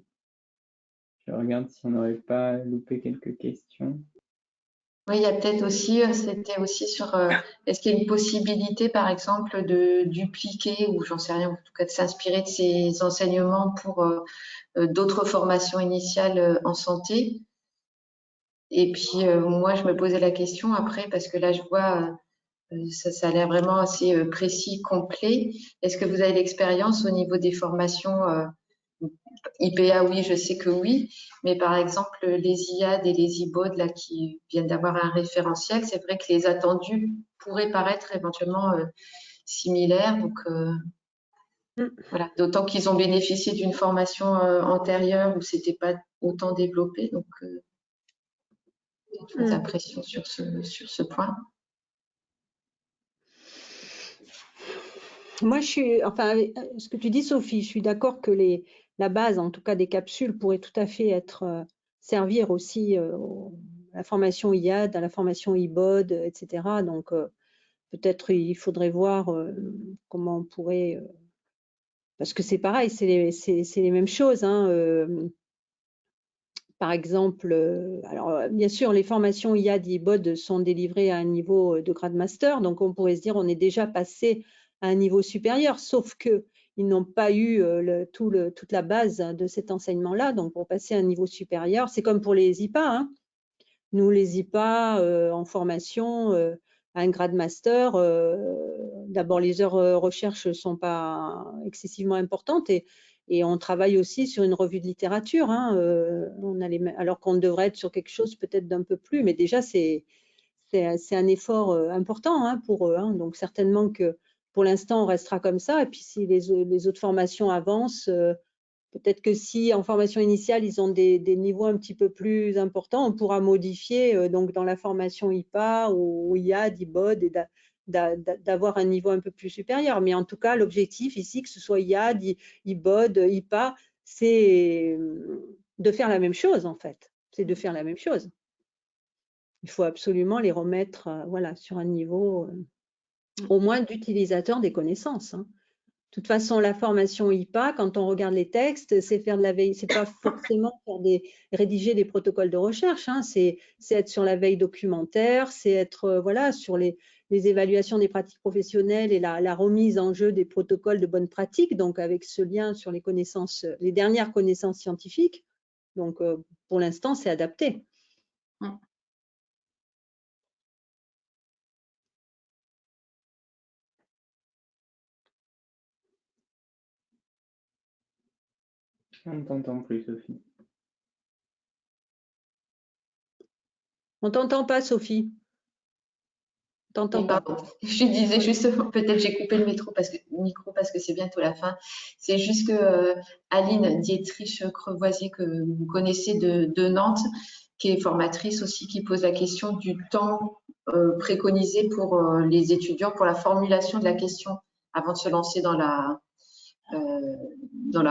Je regarde si on n'aurait pas loupé quelques questions. Oui, il y a peut-être aussi, c'était aussi sur, est-ce qu'il y a une possibilité, par exemple, de dupliquer, ou j'en sais rien, en tout cas de s'inspirer de ces enseignements pour d'autres formations initiales en santé. Et puis, moi, je me posais la question après, parce que là, je vois, ça a l'air vraiment assez précis, complet. Est-ce que vous avez l'expérience au niveau des formations IPA? Oui, je sais que oui, mais par exemple, les IAD et les IBOD, là, qui viennent d'avoir un référentiel, c'est vrai que les attendus pourraient paraître éventuellement similaires. Donc, voilà, d'autant qu'ils ont bénéficié d'une formation antérieure où c'était pas autant développé. Donc, j'ai vos impressions sur ce point. Moi, enfin, ce que tu dis, Sophie, je suis d'accord que la base, en tout cas des capsules, pourrait tout à fait servir aussi à la formation IAD, à la formation IBOD, etc. Donc, peut-être il faudrait voir comment on pourrait, parce que c'est pareil, c'est les mêmes choses. Hein, par exemple, alors bien sûr, les formations IAD, IBOD sont délivrées à un niveau de grade master, donc on pourrait se dire on est déjà passé à un niveau supérieur, sauf que ils n'ont pas eu toute la base de cet enseignement-là. Donc pour passer à un niveau supérieur, c'est comme pour les IPA. Hein. Nous, les IPA en formation à un grade master, d'abord les heures recherche ne sont pas excessivement importantes et on travaille aussi sur une revue de littérature, hein, alors qu'on devrait être sur quelque chose peut-être d'un peu plus, mais déjà c'est un effort important hein, pour eux. Hein, donc certainement que pour l'instant on restera comme ça, et puis si les autres formations avancent, peut-être que si en formation initiale ils ont des niveaux un petit peu plus importants, on pourra modifier donc dans la formation IPA ou IAD, IBOD et d'avoir un niveau un peu plus supérieur. Mais en tout cas, l'objectif ici, que ce soit IAD, IBOD, IPA, c'est de faire la même chose en fait. C'est de faire la même chose. Il faut absolument les remettre voilà, sur un niveau au moins d'utilisateur des connaissances. Hein. De toute façon, la formation IPA, quand on regarde les textes, c'est faire de la veille, c'est pas forcément rédiger des protocoles de recherche, hein, c'est être sur la veille documentaire, c'est être voilà, sur les évaluations des pratiques professionnelles et la remise en jeu des protocoles de bonne pratique, donc avec ce lien sur les connaissances, les dernières connaissances scientifiques. Donc, pour l'instant, c'est adapté. On ne t'entend plus, Sophie. On t'entend pas, Sophie. Oui, pardon. Je disais justement, peut-être j'ai coupé le micro parce que c'est bientôt la fin. C'est juste que Aline Dietrich Crevoisier, que vous connaissez de Nantes, qui est formatrice aussi, qui pose la question du temps préconisé pour les étudiants pour la formulation de la question avant de se lancer dans la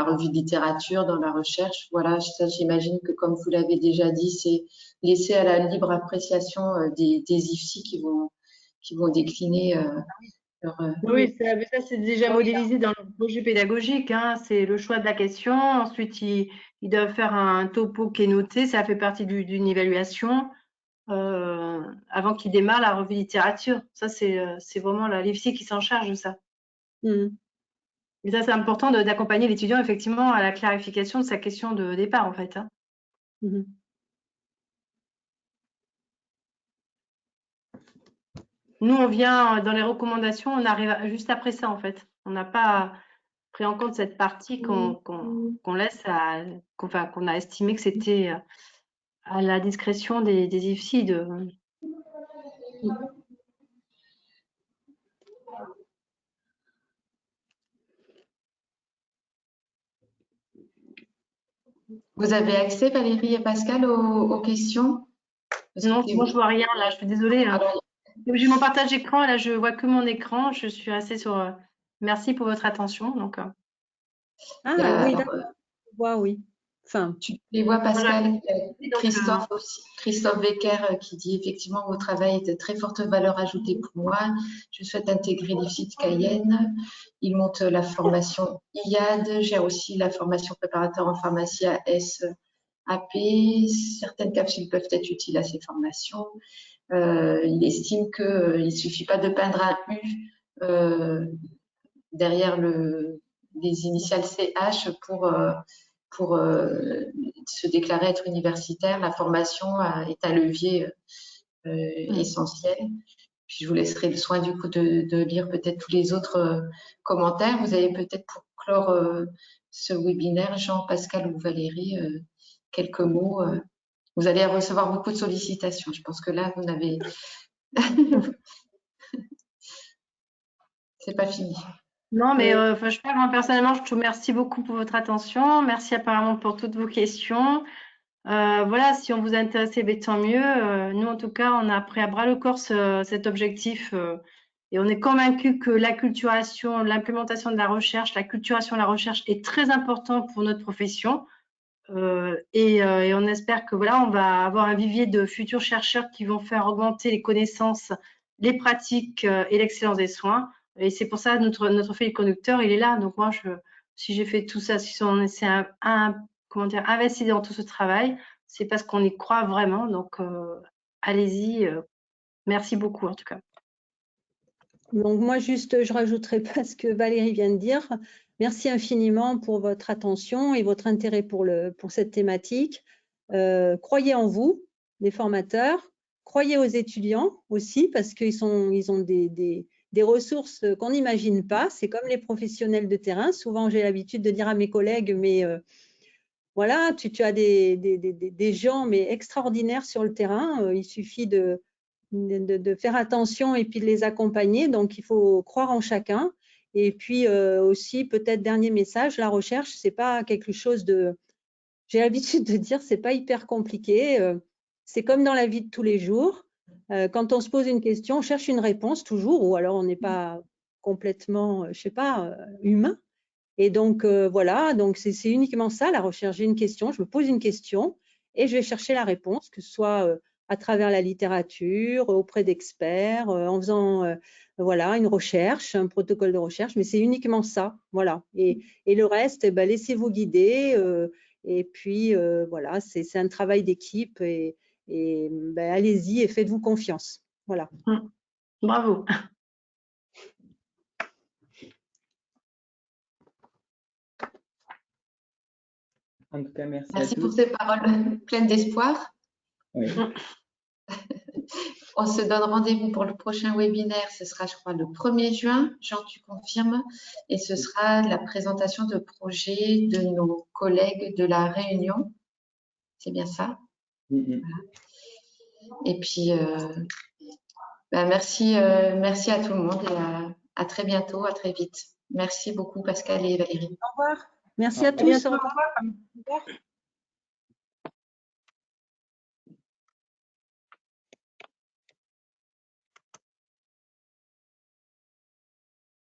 revue de littérature, dans la recherche. Voilà, ça j'imagine que comme vous l'avez déjà dit, c'est laissé à la libre appréciation des IFSI qui vont décliner Oui, ça c'est déjà modélisé dans le projet pédagogique, hein. C'est le choix de la question. Ensuite, ils doivent faire un topo qui est noté. Ça fait partie d'une évaluation avant qu'ils démarrent la revue de littérature. Ça, c'est vraiment l'IFSI qui s'en charge de ça. Et ça, c'est important d'accompagner l'étudiant effectivement à la clarification de sa question de départ, en fait, hein. Nous, on vient dans les recommandations, on arrive juste après ça, en fait. On n'a pas pris en compte cette partie qu'on laisse qu'on a estimé que c'était à la discrétion des IFSI de. Vous avez accès, Valérie et Pascal, aux questions? Non, moi je vois rien là, je suis désolée. Alors, j'ai mon partage d'écran, là je vois que mon écran, je suis restée sur merci pour votre attention. Donc, oui, d'accord. Oui. Enfin, tu les vois, Pascal. Voilà. Christophe Becker qui dit effectivement vos travail est de très forte valeur ajoutée pour moi. Je souhaite intégrer l'IFSI de Cayenne. Il monte la formation IAD. J'ai aussi la formation préparateur en pharmacie à SAP. Certaines capsules peuvent être utiles à ces formations. Il estime qu'il ne suffit pas de peindre un U derrière les initiales CH pour se déclarer être universitaire. La formation est un levier essentiel. Puis je vous laisserai le soin du coup de lire peut-être tous les autres commentaires. Vous avez peut-être pour clore ce webinaire, Jean, Pascal ou Valérie, quelques mots. Vous allez recevoir beaucoup de sollicitations. Je pense que là, vous n'avez... C'est pas fini. Non, mais je parle moi personnellement, je te remercie beaucoup pour votre attention. Merci apparemment pour toutes vos questions. Voilà, si on vous a intéressé, tant mieux. Nous, en tout cas, on a pris à bras le corps cet objectif et on est convaincu que l'acculturation, l'implémentation de la recherche, l'acculturation de la recherche est très important pour notre profession. Et on espère que voilà, on va avoir un vivier de futurs chercheurs qui vont faire augmenter les connaissances, les pratiques et l'excellence des soins. Et c'est pour ça que notre fil conducteur, il est là. Donc moi, si j'ai fait tout ça, si on essaie investi dans tout ce travail, c'est parce qu'on y croit vraiment. Donc allez-y. Merci beaucoup en tout cas. Donc moi juste, je rajouterai pas ce que Valérie vient de dire. Merci infiniment pour votre attention et votre intérêt pour cette thématique. Croyez en vous, les formateurs. Croyez aux étudiants aussi parce qu'ils ont des ressources qu'on n'imagine pas. C'est comme les professionnels de terrain. Souvent, j'ai l'habitude de dire à mes collègues, mais voilà, tu as des gens mais extraordinaires sur le terrain. Il suffit de faire attention et puis de les accompagner. Donc, il faut croire en chacun. Et puis aussi, peut-être dernier message, la recherche, c'est pas quelque chose de... J'ai l'habitude de dire, c'est pas hyper compliqué. C'est comme dans la vie de tous les jours. Quand on se pose une question, on cherche une réponse toujours, ou alors on n'est pas complètement, je sais pas, humain. Et donc, voilà, donc c'est uniquement ça, la recherche. J'ai une question, je me pose une question et je vais chercher la réponse, que ce soit à travers la littérature, auprès d'experts, en faisant voilà, une recherche, un protocole de recherche, mais c'est uniquement ça, voilà. Et le reste, eh ben, laissez-vous guider et puis voilà, c'est un travail d'équipe et ben, allez-y et faites-vous confiance, voilà. Bravo. En tout cas, merci Merci à tous. pour ces paroles pleines d'espoir. Oui. On se donne rendez-vous pour le prochain webinaire. Ce sera, je crois, le 1er juin. Jean, tu confirmes. Et ce sera la présentation de projets de nos collègues de la Réunion. C'est bien ça? Voilà. Et puis, merci à tout le monde et à très bientôt, à très vite. Merci beaucoup, Pascal et Valérie. Au revoir. Merci à tous. Au revoir.